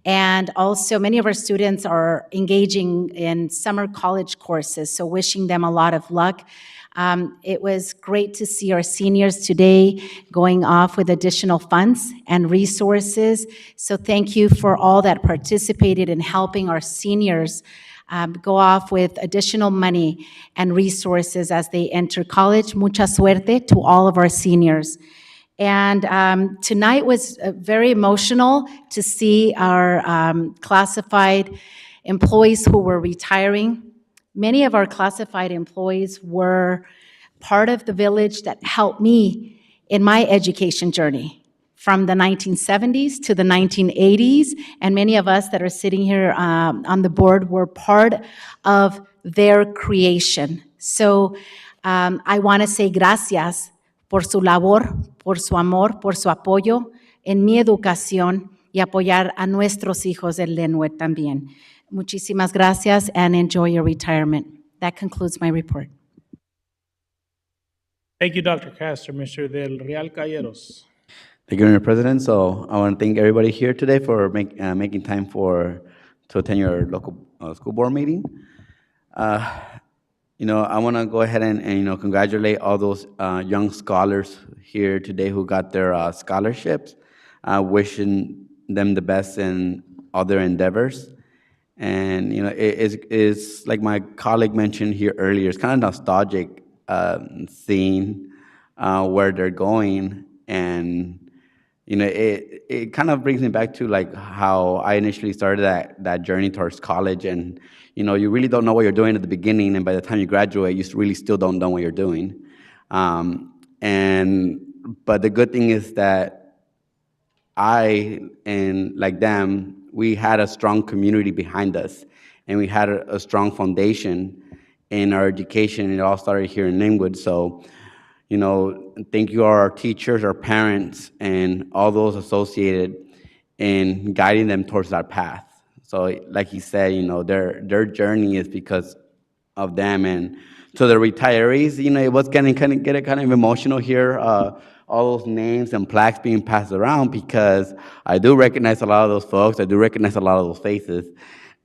And also, many of our students are engaging in summer college courses, so wishing them a lot of luck. It was great to see our seniors today going off with additional funds and resources. So thank you for all that participated in helping our seniors go off with additional money and resources as they enter college. Mucha suerte to all of our seniors. And tonight was very emotional to see our classified employees who were retiring. Many of our classified employees were part of the village that helped me in my education journey from the 1970s to the 1980s, and many of us that are sitting here on the board were part of their creation. So I want to say gracias por su labor, por su amor, por su apoyo en mi educación y apoyar a nuestros hijos en Lynwood también. Muchísimas gracias and enjoy your retirement. That concludes my report. Thank you, Dr. Castor. Mr. Del Real Calleros. Thank you, Mr. President. So I want to thank everybody here today for making time to attend your local school board meeting. I want to go ahead and congratulate all those young scholars here today who got their scholarships. Wishing them the best in all their endeavors. And it's like my colleague mentioned here earlier. It's kind of nostalgic seeing where they're going, and it kind of brings me back to like how I initially started that journey towards college. And you really don't know what you're doing at the beginning, and by the time you graduate, you really still don't know what you're doing. But the good thing is that I and like them, we had a strong community behind us, and we had a strong foundation in our education. It all started here in Lynwood. So, thank you, our teachers, our parents, and all those associated in guiding them towards that path. So, like he said, their journey is because of them. And to the retirees, it was getting kind of emotional here. All those names and plaques being passed around, because I do recognize a lot of those folks. I do recognize a lot of those faces.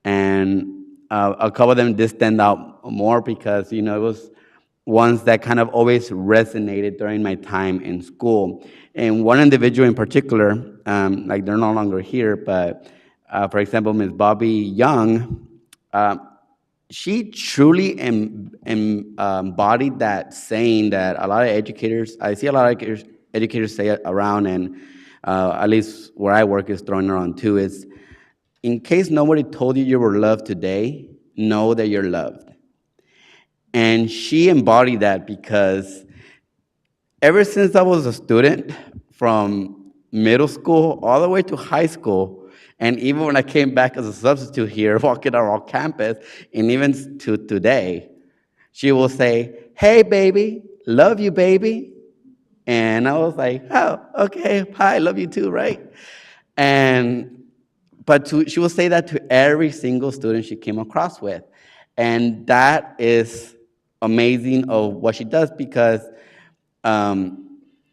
And a couple of them did stand out more because, it was ones that kind of always resonated during my time in school. And one individual in particular, like they're no longer here, but for example, Ms. Bobby Young, she truly embodied that saying that a lot of educators, I see a lot of educators say it around, and at least where I work is throwing around too, is in case nobody told you you were loved today, know that you're loved. And she embodied that because ever since I was a student, from middle school all the way to high school, and even when I came back as a substitute here, walking around campus, and even to today, she will say, "Hey, baby, love you, baby." And I was like, "Oh, okay, hi, love you too, right?" But she will say that to every single student she came across with. And that is amazing of what she does, because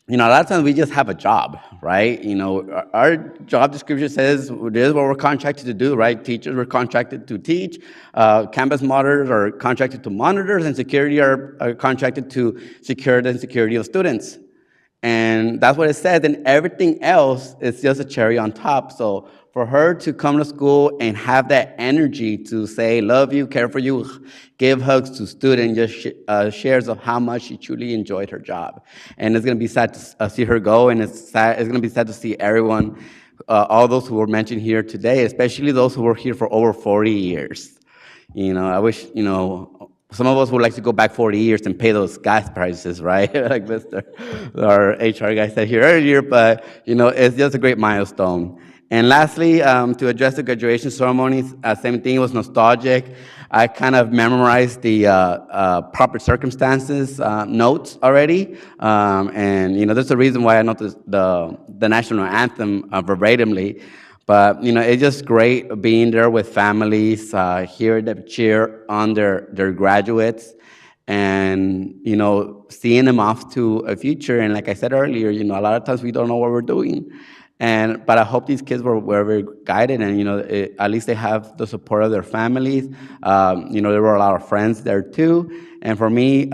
you know, a lot of times we just have a job, right? You know, our job description says this is what we're contracted to do, right? Teachers were contracted to teach, campus monitors are contracted to monitors, and security are contracted to secure the security of students. And that's what it says, and everything else is just a cherry on top. So for her to come to school and have that energy to say, love you, care for you, give hugs to students, just shares of how much she truly enjoyed her job. And it's going to be sad to see her go, and it's going to be sad to see everyone, all those who were mentioned here today, especially those who were here for over 40 years. You know, I wish, you know, some of us would like to go back 40 years and pay those gas prices, right? Like our HR guy said here earlier, but, you know, it's just a great milestone. And lastly, to address the graduation ceremonies, same thing, it was nostalgic. I kind of memorized the proper circumstances notes already. And, you know, there's a reason why I know the national anthem verbatimly. But, you know, it's just great being there with families, hearing them cheer on their graduates, and, you know, seeing them off to a future. And like I said earlier, you know, a lot of times we don't know what we're doing. But I hope these kids were very guided, and, you know, at least they have the support of their families. You know, there were a lot of friends there too. And for me,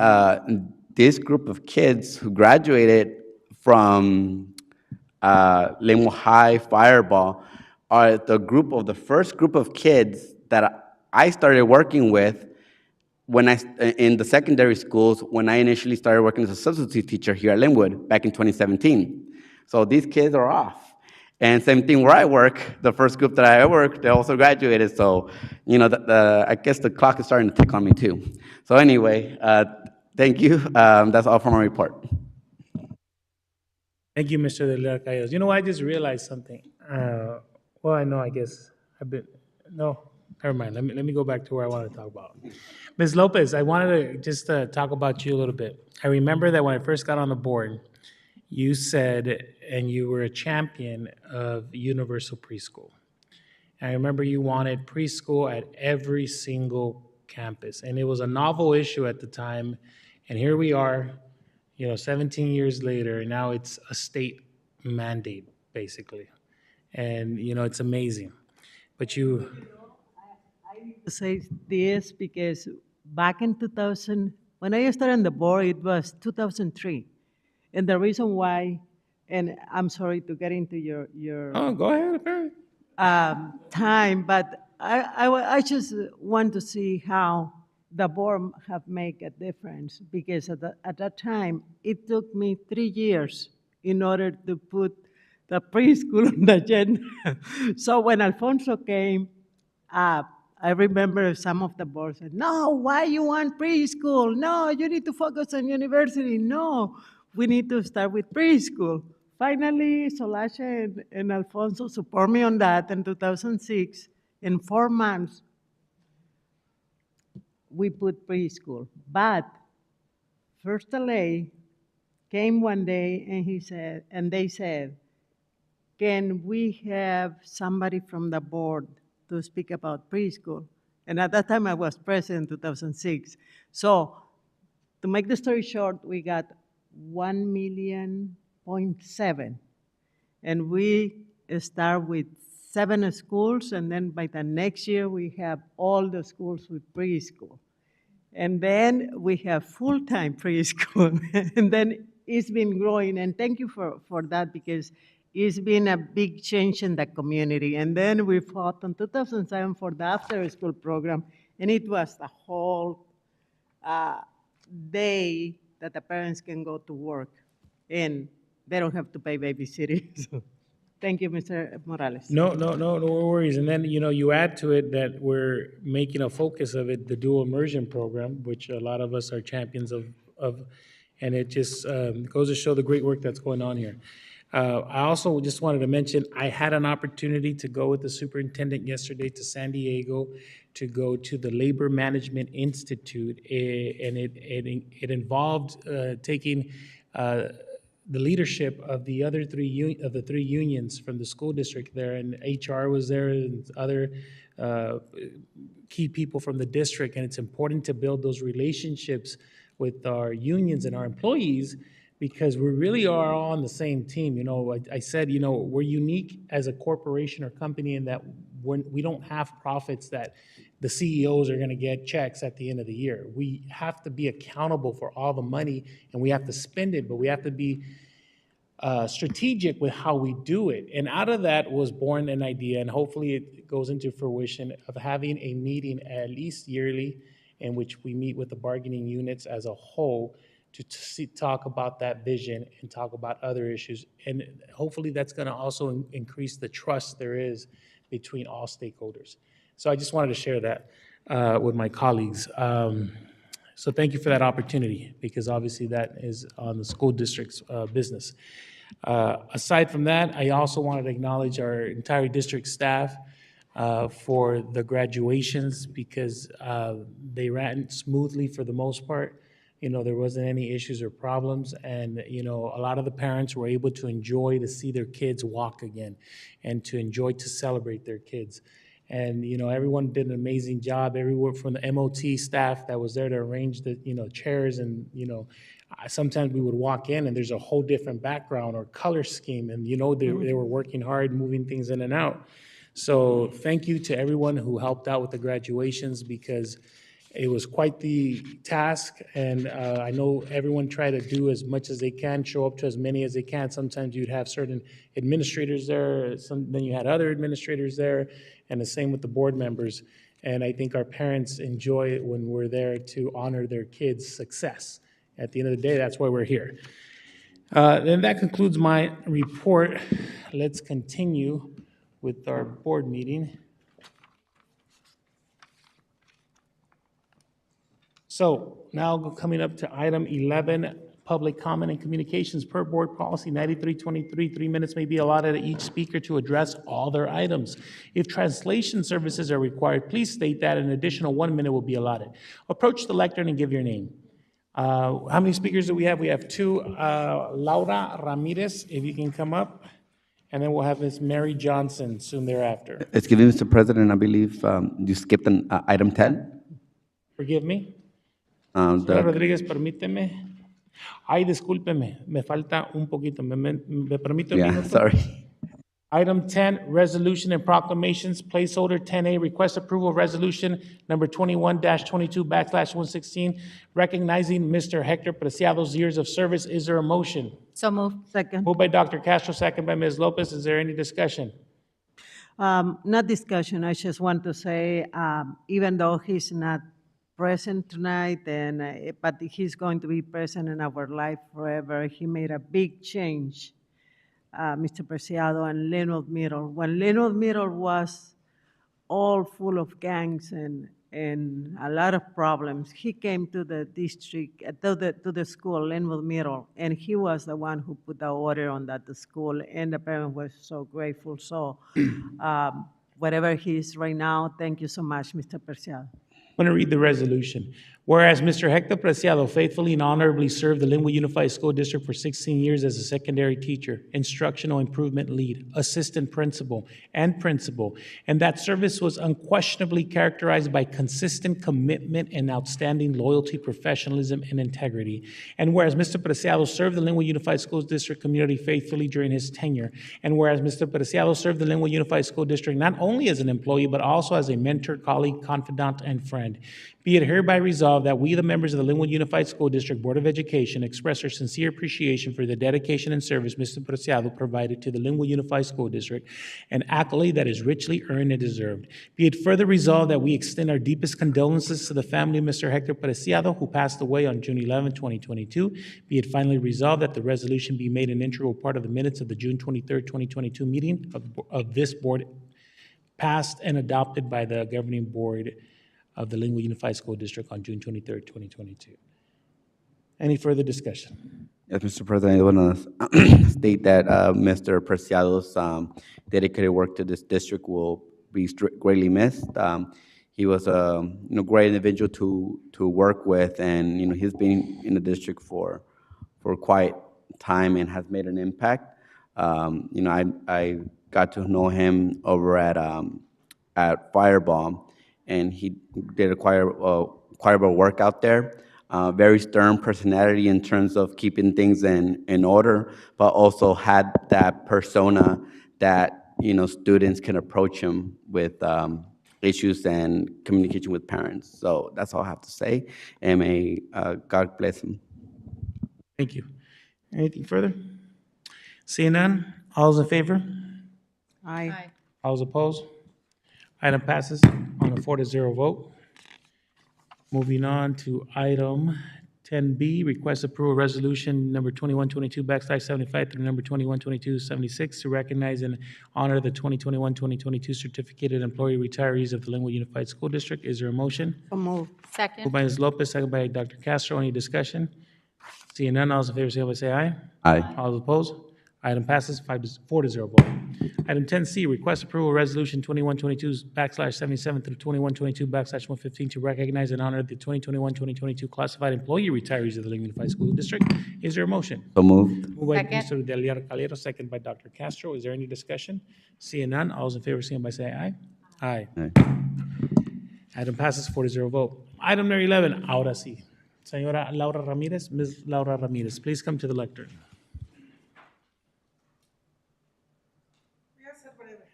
this group of kids who graduated from Lynwood High Fireball are the first group of kids that I started working with in the secondary schools when I initially started working as a substitute teacher here at Lynwood back in 2017. So these kids are off. And same thing where I work, the first group that I worked, they also graduated. So, you know, I guess the clock is starting to tick on me too. So anyway, thank you. That's all for my report. Thank you, Mr. De La Cayos. You know, I just realized something. Well, I know, I guess no, never mind. Let me go back to where I want to talk about. Ms. Lopez, I wanted to just talk about you a little bit. I remember that when I first got on the board, you said, and you were a champion of universal preschool. And I remember you wanted preschool at every single campus. And it was a novel issue at the time. And here we are, you know, 17 years later, and now it's a state mandate, basically. And, you know, it's amazing. But you, To say this because back in 2000, when I started on the board, it was 2003. And the reason why, and I'm sorry to get into your oh, go ahead, Barry. time, but I just want to see how the board have made a difference, because at that time, it took me 3 years in order to put the preschool on the agenda. So when Alfonso came up, I remember some of the board said, no, why you want preschool? No, you need to focus on university. No, we need to start with preschool. Finally, Solasha and Alfonso support me on that in 2006. In 4 months, we put preschool. But First LA came one day and they said, can we have somebody from the board to speak about preschool? And at that time, I was president in 2006. So to make the story short, we got 1.7 million. And we start with 7 schools, and then by the next year, we have all the schools with preschool. And then we have full-time preschool. And then it's been growing, and thank you for that, because it's been a big change in the community. And then we fought in 2007 for the after-school program, and it was the whole day that the parents can go to work, and they don't have to pay babysitting. So, thank you, Mr. Morales. No worries. And then, you know, you add to it that we're making a focus of it, the dual immersion program, which a lot of us are champions of and it just goes to show the great work that's going on here. I also just wanted to mention, I had an opportunity to go with the superintendent yesterday to San Diego to go to the Labor Management Institute, and it involved taking the leadership of the other three unions from the school district there, and HR was there, and other key people from the district. And it's important to build those relationships with our unions and our employees, because we really are all on the same team. I said, we're unique as a corporation or company in that we don't have profits that the CEOs are going to get checks at the end of the year. We have to be accountable for all the money, and we have to spend it, but we have to be strategic with how we do it. And out of that was born an idea, and hopefully it goes into fruition, of having a meeting at least yearly in which we meet with the bargaining units as a whole to talk about that vision and talk about other issues. And hopefully that's going to also increase the trust there is between all stakeholders. So I just wanted to share that with my colleagues. So thank you for that opportunity, because obviously that is on the school district's business. Aside from that, I also wanted to acknowledge our entire district staff for the graduations, because they ran smoothly for the most part. There wasn't any issues or problems, and a lot of the parents were able to enjoy to see their kids walk again and to enjoy to celebrate their kids. And everyone did an amazing job. Everyone from the MOT staff that was there to arrange the chairs, and sometimes we would walk in and there's a whole different background or color scheme, and they were working hard, moving things in and out. So thank you to everyone who helped out with the graduations, because it was quite the task, and I know everyone tried to do as much as they can, show up to as many as they can. Sometimes you'd have certain administrators there, then you had other administrators there, and the same with the board members. And I think our parents enjoy it when we're there to honor their kids' success. At the end of the day, that's why we're here. Then that concludes my report. Let's continue with our board meeting. So now coming up to item 11, public comment and communications per board policy 9323. 3 minutes may be allotted to each speaker to address all their items. If translation services are required, please state that an additional 1 minute will be allotted. Approach the lectern and give your name. How many speakers do we have? We have 2. Laura Ramirez, if you can come up. And then we'll have Ms. Mary Johnson soon thereafter. Excuse me, Mr. President, I believe you skipped an item 10. Forgive me. Señora The, Rodríguez, permíteme. Ay, discúlpeme, me falta un poquito. ¿Me permite un yeah, minuto? sorry. Item 10, resolution and proclamations, placeholder 10A, request approval of resolution number 21-22/116, recognizing Mr. Hector Preciado's years of service. Is there a motion? So move. Second. Moved by Dr. Castro, second by Ms. Lopez. Is there any discussion? Not discussion, I just want to say, even though he's not present tonight, but he's going to be present in our life forever, he made a big change, Mr. Preciado, and Lynwood Middle. When Lynwood Middle was all full of gangs and a lot of problems, he came to the district, to the school, Lynwood Middle, and he was the one who put the order on that the school, and the parents were so grateful. So whatever he is right now, thank you so much, Mr. Preciado. I'm going to read the resolution. Whereas Mr. Hector Preciado faithfully and honorably served the Lynwood Unified School District for 16 years as a secondary teacher, instructional improvement lead, assistant principal, and principal, and that service was unquestionably characterized by consistent commitment and outstanding loyalty, professionalism, and integrity. And whereas Mr. Preciado served the Lynwood Unified School District community faithfully during his tenure, and whereas Mr. Preciado served the Lynwood Unified School District not only as an employee, but also as a mentor, colleague, confidant, and friend, be it hereby resolved that we, the members of the Lynwood Unified School District Board of Education, express our sincere appreciation for the dedication and service Mr. Preciado provided to the Lynwood Unified School District, an accolade that is richly earned and deserved. Be it further resolved that we extend our deepest condolences to the family of Mr. Hector Preciado, who passed away on June 11, 2022. Be it finally resolved that the resolution be made an integral part of the minutes of the June 23, 2022 meeting of this board, passed and adopted by the governing board of the Lynwood Unified School District on June 23, 2022. Any further discussion? Yes, Mr. President, I want to state that Mr. Preciado's dedicated work to this district will be greatly missed. He was a great individual to work with, and he's been in the district for quite time and has made an impact. I got to know him over at Fireball, and he did quite a bit of work out there. very stern personality in terms of keeping things in order, but also had that persona that, students can approach him with issues and communication with parents. So that's all I have to say, and may God bless him. Thank you. Anything further? Seeing none, all those in favor? Aye. All those opposed? Item passes on a 4-0 vote. Moving on to item 10B, request approval resolution number 2122/75 through number 2122/76 to recognize and honor the 2021-2022 certificated employee retirees of the Lynwood Unified School District. Is there a motion? So moved. Moved Second. by Ms. Lopez, second by Dr. Castro. Any discussion? Seeing none, all those in favor, signify by saying aye. Aye. All those opposed? Item passes 4-0 vote. Item 10C, request approval resolution 2122/77 through 2122/115 to recognize and honor the 2021-2022 classified employee retirees of the Lynwood Unified School District. Is there a motion? So moved. Moved by Second. Mr. Del Calero, second by Dr. Castro. Is there any discussion? Seeing none, all those in favor, signify by saying aye. Aye. Aye. Item passes 4-0 vote. Item number 11, ahora sí. Señora Laura Ramirez, Ms. Laura Ramirez, please come to the lectern. Voy a ser breve.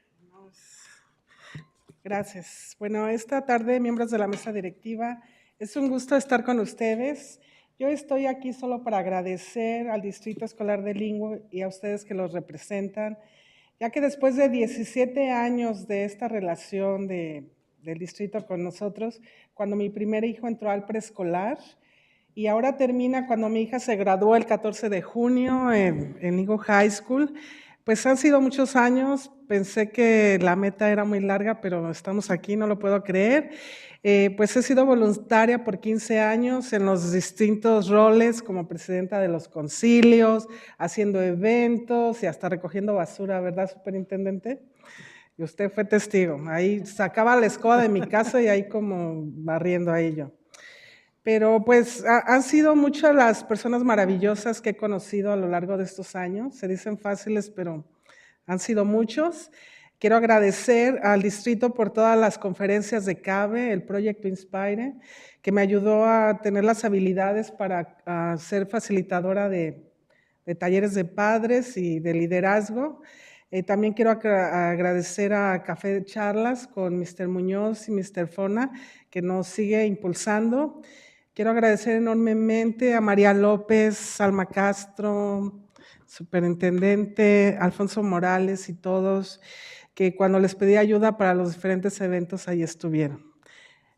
Gracias. Bueno, esta tarde, miembros de la mesa directiva, es un gusto estar con ustedes. Yo estoy aquí solo para agradecer al Distrito Escolar de Lynwood y a ustedes que los representan, ya que después de 17 años de esta relación del distrito con nosotros, cuando mi primer hijo entró al preescolar, y ahora termina cuando mi hija se graduó el 14 de junio en Lynwood High School. Pues han sido muchos años, pensé que la meta era muy larga, pero estamos aquí, no lo puedo creer. Pues he sido voluntaria por 15 años en los distintos roles, como presidenta de los concilios, haciendo eventos y hasta recogiendo basura, ¿verdad, superintendente? Y usted fue testigo, ahí sacaba la escoba de mi casa y ahí como barriendo ahí yo. Pero pues han sido muchas las personas maravillosas que he conocido a lo largo de estos años. Se dicen fáciles, pero han sido muchos. Quiero agradecer al distrito por todas las conferencias de CABE, el proyecto Inspire, que me ayudó a tener las habilidades para ser facilitadora de talleres de padres y de liderazgo. También quiero agradecer a Café de Charlas con Mr. Muñoz y Mr. Fona, que nos sigue impulsando. Quiero agradecer enormemente a María López, Alma Castro, Superintendente, Alfonso Morales y todos, que cuando les pedí ayuda para los diferentes eventos, ahí estuvieron.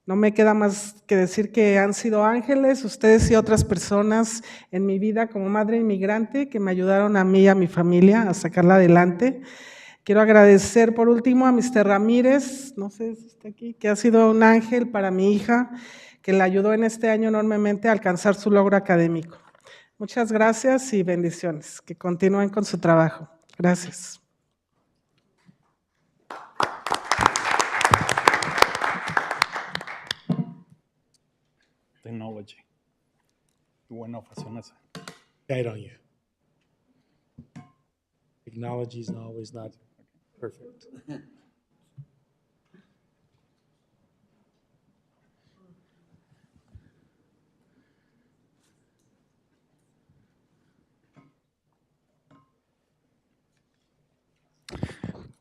No me queda más que decir que han sido ángeles, ustedes y otras personas en mi vida como madre inmigrante, que me ayudaron a mí y a mi familia a sacarla adelante. Quiero agradecer por último a Mr. Ramírez, no sé si está aquí, que ha sido un ángel para mi hija, que le ayudó en este año enormemente a alcanzar su logro académico. Muchas gracias y bendiciones. Que continúen con su trabajo. Gracias. Technology. Qué buena ocasión esa. Right on you. Technology is always not perfect.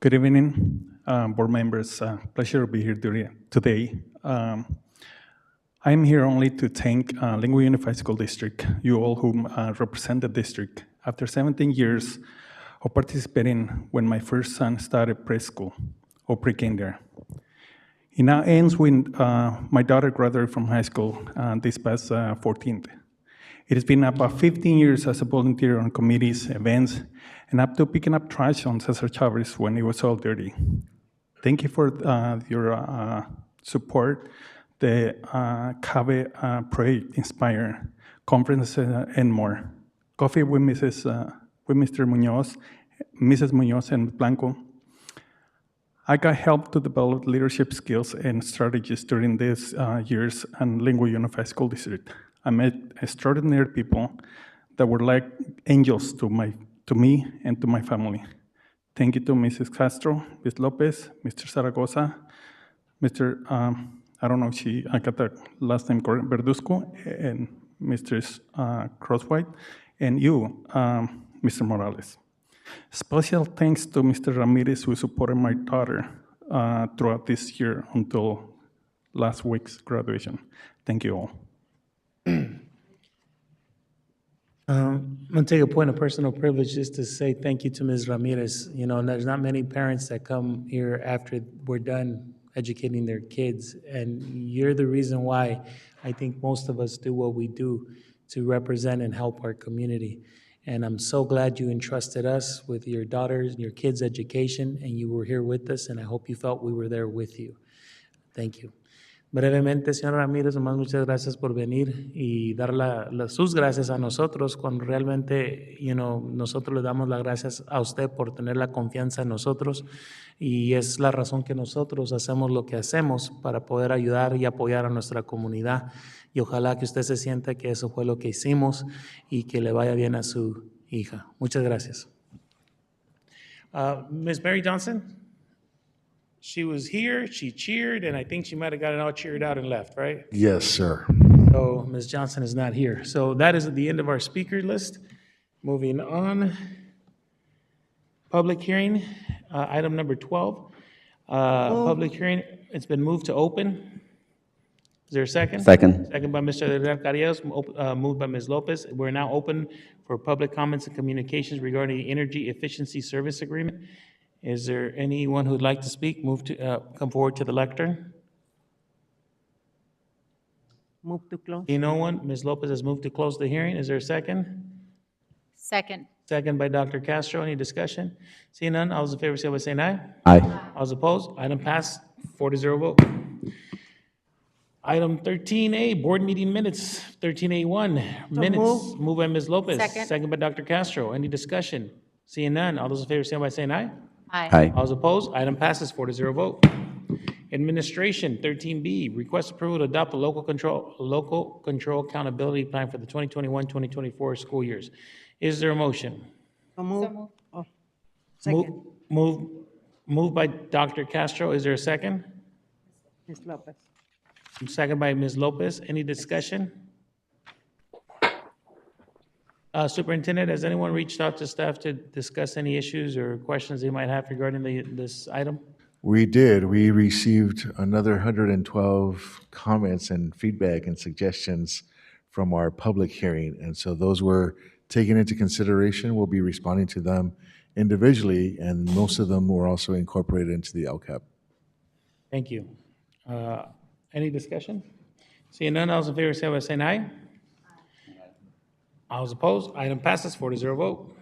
Good evening, board members. Pleasure to be here today. I'm here only to thank Lynwood Unified School District, you all who represent the district. After 17 years of participating when my first son started preschool or pre-kinder. It now ends when my daughter graduated from high school this past 14th. It has been about 15 years as a volunteer on committees, events, and up to picking up trash on Cesar Chavez when it was all dirty. Thank you for your support, the CABE Project Inspire, conference, and more. Coffee with Mr. Munoz, Mrs. Munoz, and Blanco. I got help to develop leadership skills and strategies during these years in Lynwood Unified School District. I met extraordinary people that were like angels to me and to my family. Thank you to Mrs. Castro, Ms. Lopez, Mr. Zaragoza, Mr. I don't know if I got the last name correct, Verduzco, and Mr. Crosswhite, and you, Mr. Morales. Special thanks to Mr. Ramirez, who supported my daughter throughout this year until last week's graduation. Thank you all. I'm going to take a point of personal privilege just to say thank you to Ms. Ramirez. You know, there's not many parents that come here after we're done educating their kids, and you're the reason why I think most of us do what we do to represent and help our community. And I'm so glad you entrusted us with your daughters and your kids' education, and you were here with us, and I hope you felt we were there with you. Thank you. Brevemente, señor Ramírez, nomás muchas gracias por venir y dar sus gracias a nosotros cuando realmente, nosotros le damos las gracias a usted por tener la confianza en nosotros, y es la razón que nosotros hacemos lo que hacemos para poder ayudar y apoyar a nuestra comunidad, y ojalá que usted se sienta que eso fue lo que hicimos y que le vaya bien a su hija. Muchas gracias. Ms. Mary Johnson? She was here, she cheered, and I think she might have gotten all cheered out and left, right? Yes, sir. So Ms. Johnson is not here. So that is the end of our speaker list. Moving on. Public hearing, item number 12. Public hearing, it's been moved to open. Is there a second? Second. Second by Mr. Carrillos, moved by Ms. Lopez. We're now open for public comments and communications regarding the Energy Efficiency Service Agreement. Is there anyone who'd like to speak? Come forward to the lectern. Move to close. See no one? Ms. Lopez has moved to close the hearing. Is there a second? Second. Second by Dr. Castro. Any discussion? Seeing none, all those in favor say by saying aye. Aye. All those opposed? Item passed, 4-0 vote. Item 13A, board meeting minutes, 13A1, minutes. Moved by Ms. Lopez. Second. Second by Dr. Castro. Any discussion? Seeing none, all those in favor say by saying aye. Aye. Aye. All those opposed? Item passes, 4-0 vote. Administration, 13B, request approval to adopt a local control accountability plan for the 2021-2024 school years. Is there a motion? So move. Oh, second. Moved by Dr. Castro. Is there a second? Ms. Lopez. Second by Ms. Lopez. Any discussion? Superintendent, has anyone reached out to staff to discuss any issues or questions they might have regarding this item? We did. We received another 112 comments and feedback and suggestions from our public hearing. And so those were taken into consideration. We'll be responding to them individually, and most of them were also incorporated into the LCAP. Thank you. Any discussion? Seeing none, all those in favor say by saying aye. All those opposed? Item passes, 4-0 vote.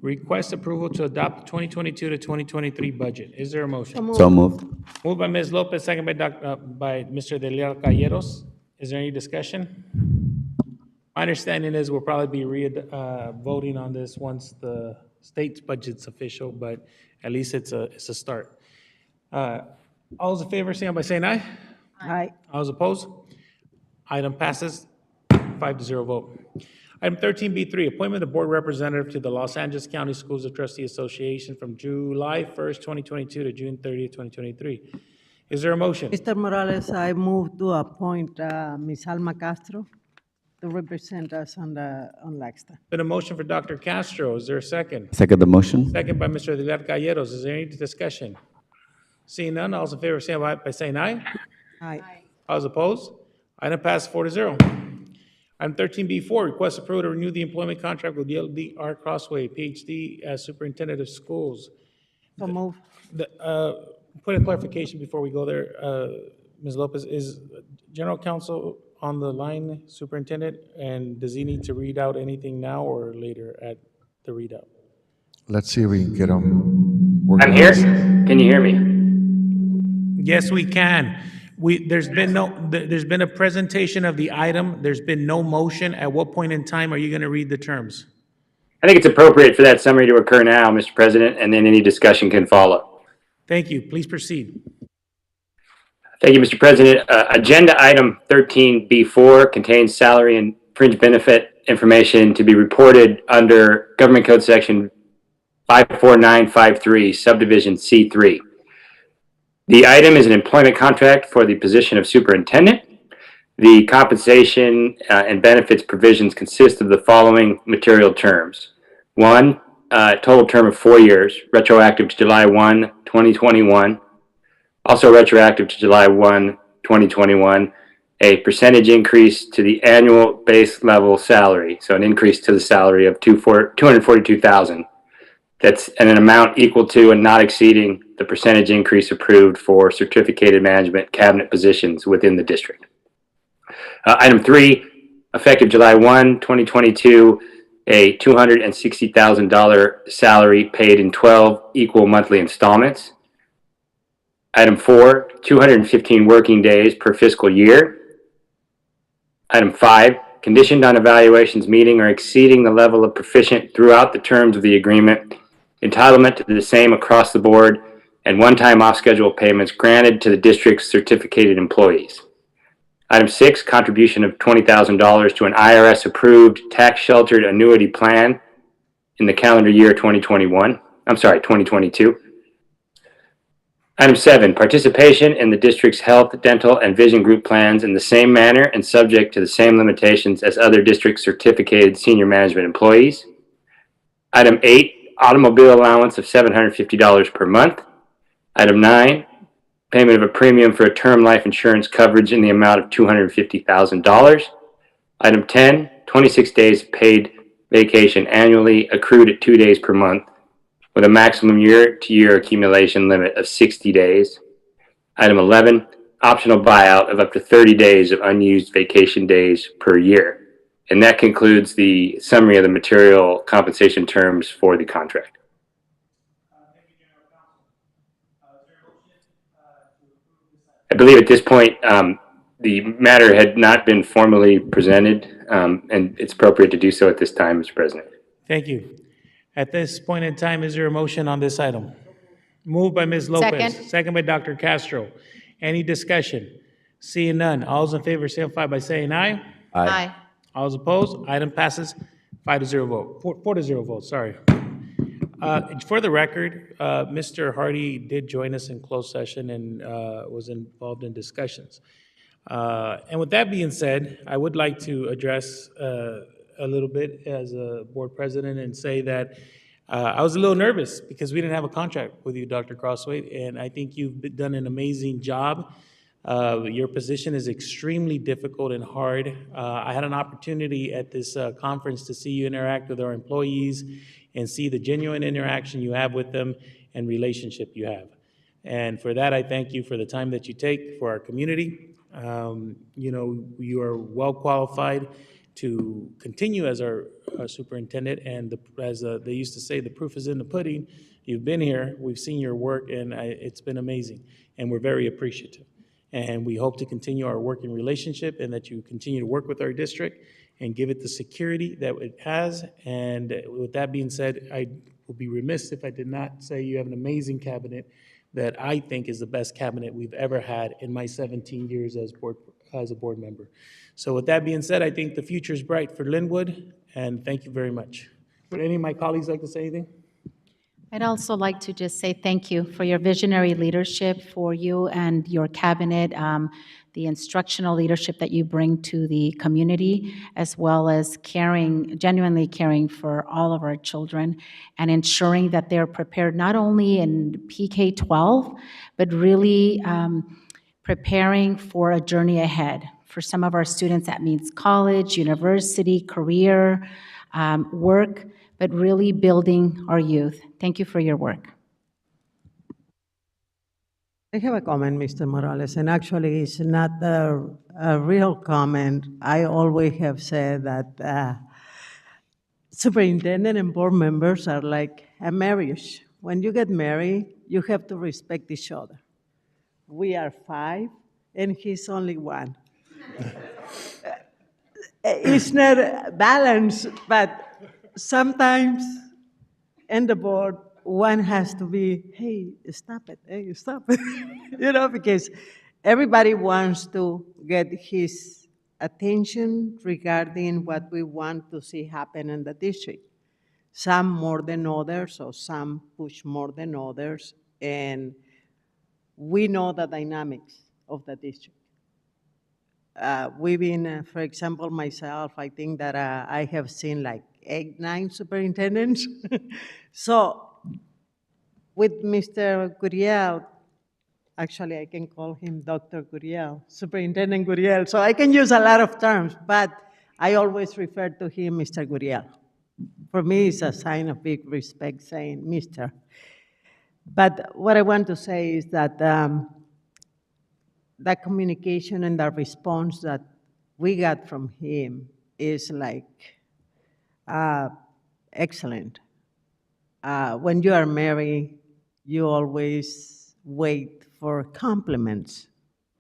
Request approval to adopt the 2022 to 2023 budget. Is there a motion? So moved. Moved by Ms. Lopez, second by Mr. De Leal Calleros. Is there any discussion? My understanding is we'll probably be voting on this once the state's budget's official, but at least it's a start. All those in favor, say by saying aye. Aye. All those opposed? Item passes, 5-0 vote. Item 13B3, appointment of board representative to the Los Angeles County Schools of Trustee Association from July 1st, 2022 to June 30th, 2023. Is there a motion? Mr. Morales, I move to appoint Ms. Alma Castro to represent us on LACSTA. Been a motion for Dr. Castro. Is there a second? Second the motion. Second by Mr. De Leal Calleros. Is there any discussion? Seeing none, all those in favor say aye by saying aye. Aye. All those opposed? Item passes 4-0. Item 13B4, request approval to renew the employment contract with DLDR Crossway, PhD, as Superintendent of Schools. So move. Put a clarification before we go there. Ms. Lopez, is General Counsel on the line, Superintendent, and does he need to read out anything now or later at the readout? Let's see if we can get them. I'm here. Can you hear me? Yes, we can. There's been a presentation of the item. There's been no motion. At what point in time are you going to read the terms? I think it's appropriate for that summary to occur now, Mr. President, and then any discussion can follow. Thank you. Please proceed. Thank you, Mr. President. Agenda item 13B4 contains salary and fringe benefit information to be reported under Government Code Section 54953, Subdivision C3. The item is an employment contract for the position of superintendent. The compensation and benefits provisions consist of the following material terms. One, total term of 4 years, retroactive to July 1, 2021. Also retroactive to July 1, 2021. A percentage increase to the annual base level salary, so an increase to the salary of $242,000. That's an amount equal to and not exceeding the percentage increase approved for certificated management cabinet positions within the district. Item 3, effective July 1, 2022, a $260,000 salary paid in 12 equal monthly installments. Item 4, 215 working days per fiscal year. Item 5, conditioned on evaluations meeting or exceeding the level of proficient throughout the terms of the agreement, entitlement to the same across the board, and one-time off-schedule payments granted to the district's certificated employees. Item 6, contribution of $20,000 to an IRS-approved tax-sheltered annuity plan in the calendar year 2022. Item 7, participation in the district's health, dental, and vision group plans in the same manner and subject to the same limitations as other district certificated senior management employees. Item 8, automobile allowance of $750 per month. Item 9, payment of a premium for a term life insurance coverage in the amount of $250,000. Item 10, 26 days paid vacation annually accrued at 2 days per month with a maximum year-to-year accumulation limit of 60 days. Item 11, optional buyout of up to 30 days of unused vacation days per year. And that concludes the summary of the material compensation terms for the contract. I believe at this point, the matter had not been formally presented, and it's appropriate to do so at this time, Mr. President. Thank you. At this point in time, is there a motion on this item? Moved by Ms. Lopez. Second by Dr. Castro. Any discussion? Seeing none. All those in favor signify by saying aye. Aye. All those opposed? Item passes 5-0 vote. 4-0 vote, sorry. For the record, Mr. Hardy did join us in closed session and was involved in discussions. And with that being said, I would like to address a little bit as a board president and say that I was a little nervous because we didn't have a contract with you, Dr. Crossway, and I think you've done an amazing job. Your position is extremely difficult and hard. I had an opportunity at this conference to see you interact with our employees and see the genuine interaction you have with them and relationship you have. And for that, I thank you for the time that you take for our community. You are well qualified to continue as our superintendent, and as they used to say, the proof is in the pudding. You've been here, we've seen your work, and it's been amazing, and we're very appreciative. And we hope to continue our working relationship and that you continue to work with our district and give it the security that it has. And with that being said, I would be remiss if I did not say you have an amazing cabinet that I think is the best cabinet we've ever had in my 17 years as a board member. So with that being said, I think the future is bright for Lynwood, and thank you very much. Would any of my colleagues like to say anything? I'd also like to just say thank you for your visionary leadership, for you and your cabinet, the instructional leadership that you bring to the community, as well as genuinely caring for all of our children and ensuring that they're prepared not only in PK-12, but really preparing for a journey ahead. For some of our students, that means college, university, career, work, but really building our youth. Thank you for your work. I have a comment, Mr. Morales, and actually it's not a real comment. I always have said that superintendent and board members are like a marriage. When you get married, you have to respect each other. We are 5, and he's only 1. It's not balanced, but sometimes in the board, one has to be, hey, stop it, because everybody wants to get his attention regarding what we want to see happen in the district. Some more than others, or some push more than others, and we know the dynamics of the district. we've been, for example, myself, I think that I have seen like 8, 9 superintendents. So with Mr. Guriel, actually I can call him Dr. Guriel, Superintendent Guriel. So I can use a lot of terms, but I always refer to him Mr. Guriel. For me, it's a sign of big respect saying Mr. But what I want to say is that that communication and the response that we got from him is like excellent. When you are married, you always wait for compliments.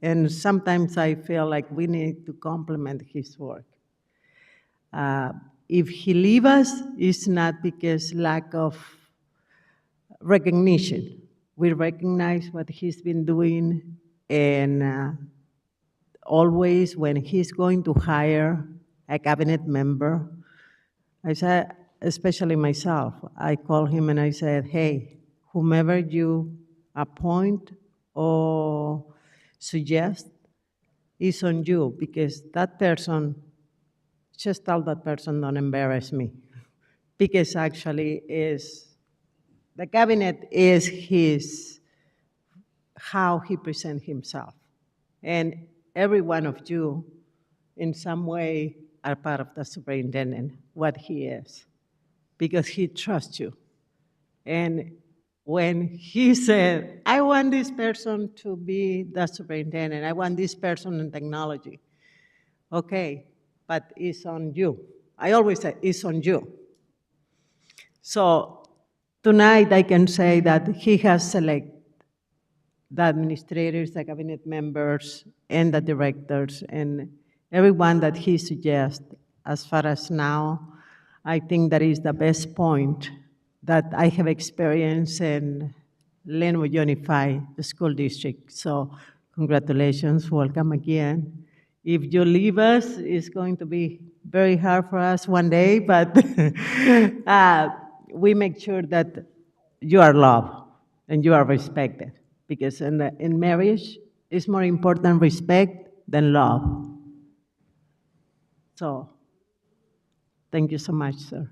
And sometimes I feel like we need to compliment his work. If he leave us, it's not because lack of recognition. We recognize what he's been doing, and always when he's going to hire a cabinet member, I said, especially myself, I call him and I said, hey, whomever you appoint or suggest is on you, because that person, just tell that person, don't embarrass me. Because actually the cabinet is how he presents himself. And every one of you, in some way, are part of the superintendent, what he is, because he trusts you. And when he said, I want this person to be the superintendent, I want this person in technology, okay, but it's on you. I always say, it's on you. So tonight I can say that he has selected the administrators, the cabinet members, and the directors, and everyone that he suggests. As far as now, I think that is the best point that I have experienced in Lynwood Unified School District. So congratulations, welcome again. If you leave us, it's going to be very hard for us one day, but we make sure that you are loved and you are respected, because in marriage, it's more important respect than love. So, thank you so much, sir.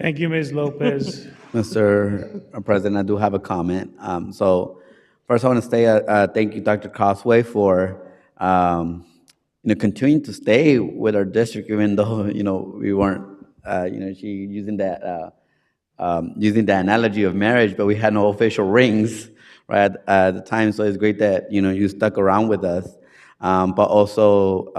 Thank you, Ms. Lopez. Mr. President, I do have a comment. So first, I want to say thank you, Dr. Crossway, for continuing to stay with our district, even though we weren't. She using that analogy of marriage, but we had no official rings right at the time. So it's great that you stuck around with us, but also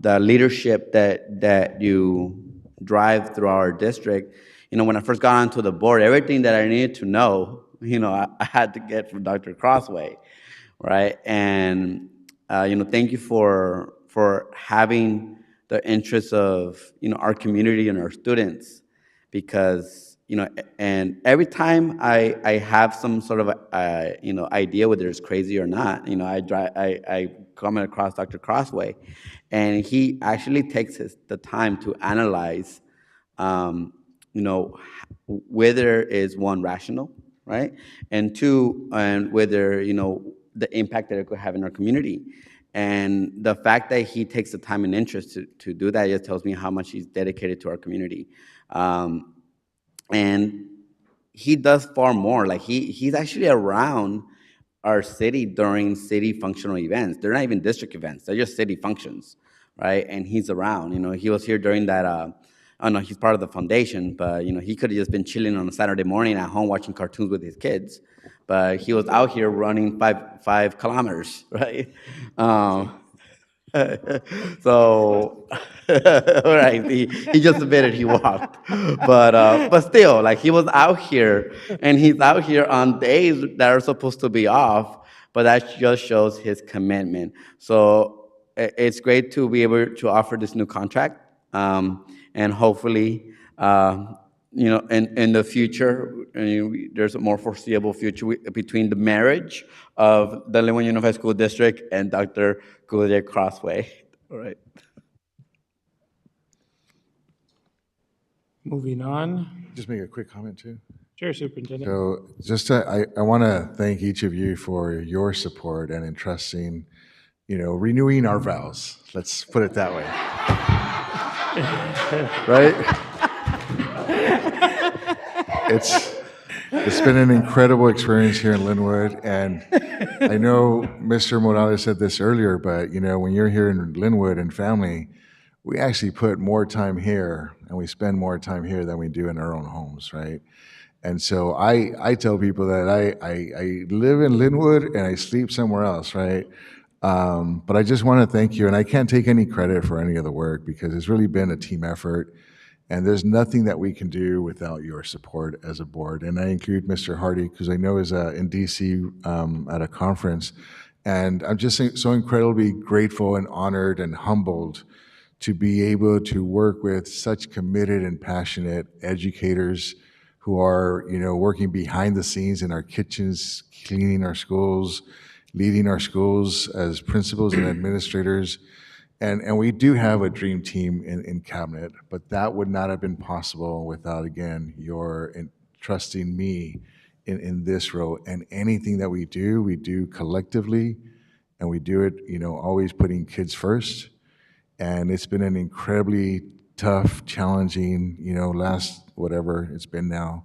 the leadership that you drive through our district. When I first got onto the board, everything that I needed to know, I had to get from Dr. Crossway, right? And thank you for having the interests of our community and our students, because and every time I have some sort of idea whether it's crazy or not, I come across Dr. Crossway, and he actually takes the time to analyze whether is one rational, right, and two, and whether the impact that it could have in our community. And the fact that he takes the time and interest to do that just tells me how much he's dedicated to our community. And he does far more. Like he's actually around our city during city functional events. They're not even district events. They're just city functions, right? And he's around. He was here during that. I know he's part of the foundation, but he could have just been chilling on a Saturday morning at home watching cartoons with his kids. But he was out here running 5 kilometers, right? So, all right, he just admitted he walked, but still, like, he was out here, and he's out here on days that are supposed to be off, but that just shows his commitment. So it's great to be able to offer this new contract, and hopefully, in the future, there's a more foreseeable future between the marriage of the Lynwood Unified School District and Dr. Gullier Crossway. All right. Moving on. Just make a quick comment too. Sure, Superintendent. So I want to thank each of you for your support and entrusting renewing our vows. Let's put it that way. Right? It's been an incredible experience here in Lynwood, and I know Mr. Morales said this earlier, but when you're here in Lynwood and family, we actually put more time here and we spend more time here than we do in our own homes, right? And so I tell people that I live in Lynwood and I sleep somewhere else, right? But I just want to thank you, and I can't take any credit for any of the work because it's really been a team effort. And there's nothing that we can do without your support as a board. And I include Mr. Hardy because I know he's in DC at a conference. And I'm just so incredibly grateful and honored and humbled to be able to work with such committed and passionate educators who are, working behind the scenes in our kitchens, cleaning our schools, leading our schools as principals and administrators. And we do have a dream team in cabinet, but that would not have been possible without, again, your trusting me in this role. And anything that we do collectively, and we do it, always putting kids first. And it's been an incredibly tough, challenging, last whatever it's been now.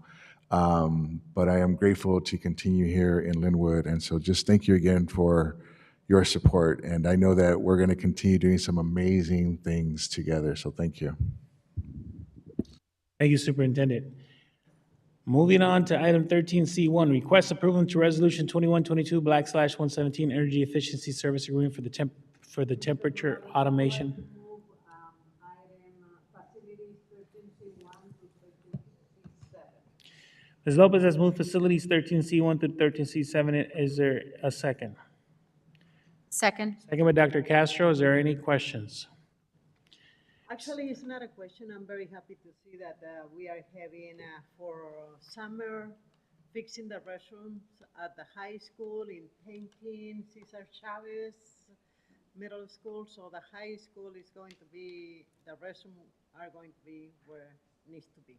But I am grateful to continue here in Lynwood. And so just thank you again for your support. And I know that we're going to continue doing some amazing things together. So thank you. Thank you, Superintendent. Moving on to item 13C1, request approval to resolution 2122/117 energy efficiency service agreement for the temperature automation. Ms. Lopez has moved facilities 13C1 through 13C7. Is there a second? Second. Second by Dr. Castro. Is there any questions? Actually, it's not a question. I'm very happy to see that we are having for summer fixing the restrooms at the high school, in painting Cesar Chavez Middle School. So the high school is going to be, the restrooms are going to be where it needs to be.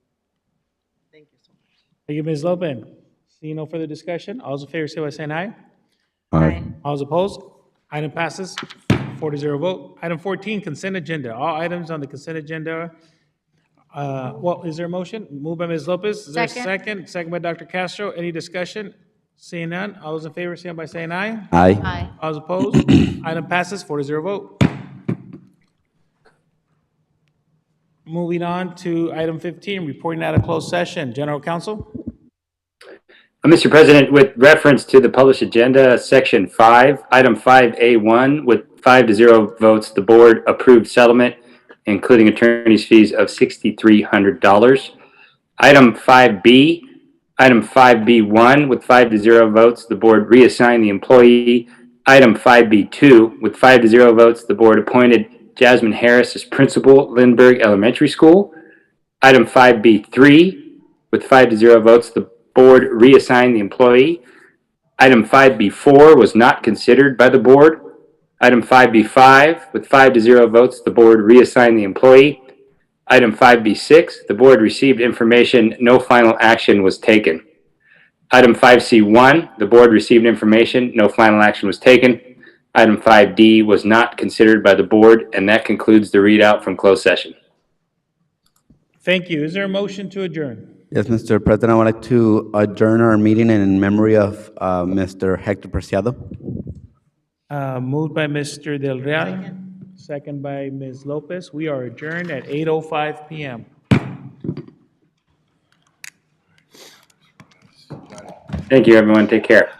Thank you so much. Thank you, Ms. Lopez. Seeing no further discussion, all those in favor say by saying aye. Aye. All those opposed? Item passes 4-0 vote. Item 14, consent agenda. All items on the consent agenda. Is there a motion? Moved by Ms. Lopez. Is there a Second. second? Second by Dr. Castro. Any discussion? Seeing none, all those in favor say by saying aye. Aye. Aye. All those opposed? Item passes 4-0 vote. Moving on to item 15, reporting out of closed session. General Counsel? Mr. President, with reference to the published agenda, Section 5, Item 5A1, with 5-0 votes, the board approved settlement, including attorney's fees of $6,300. Item 5B, Item 5B1, with 5-0 votes, the board reassigned the employee. Item 5B2, with 5-0 votes, the board appointed Jasmine Harris as principal, Lindbergh Elementary School. Item 5B3, with 5-0 votes, the board reassigned the employee. Item 5B4 was not considered by the board. Item 5B5, with 5-0 votes, the board reassigned the employee. Item 5B6, the board received information, no final action was taken. Item 5C1, the board received information, no final action was taken. Item 5D was not considered by the board, and that concludes the readout from closed session. Thank you. Is there a motion to adjourn? Yes, Mr. President, I would like to adjourn our meeting in memory of Mr. Hector Preciado. Moved by Mr. Del Real, second by Ms. Lopez. We are adjourned at 8:05 p.m. Thank you, everyone. Take care.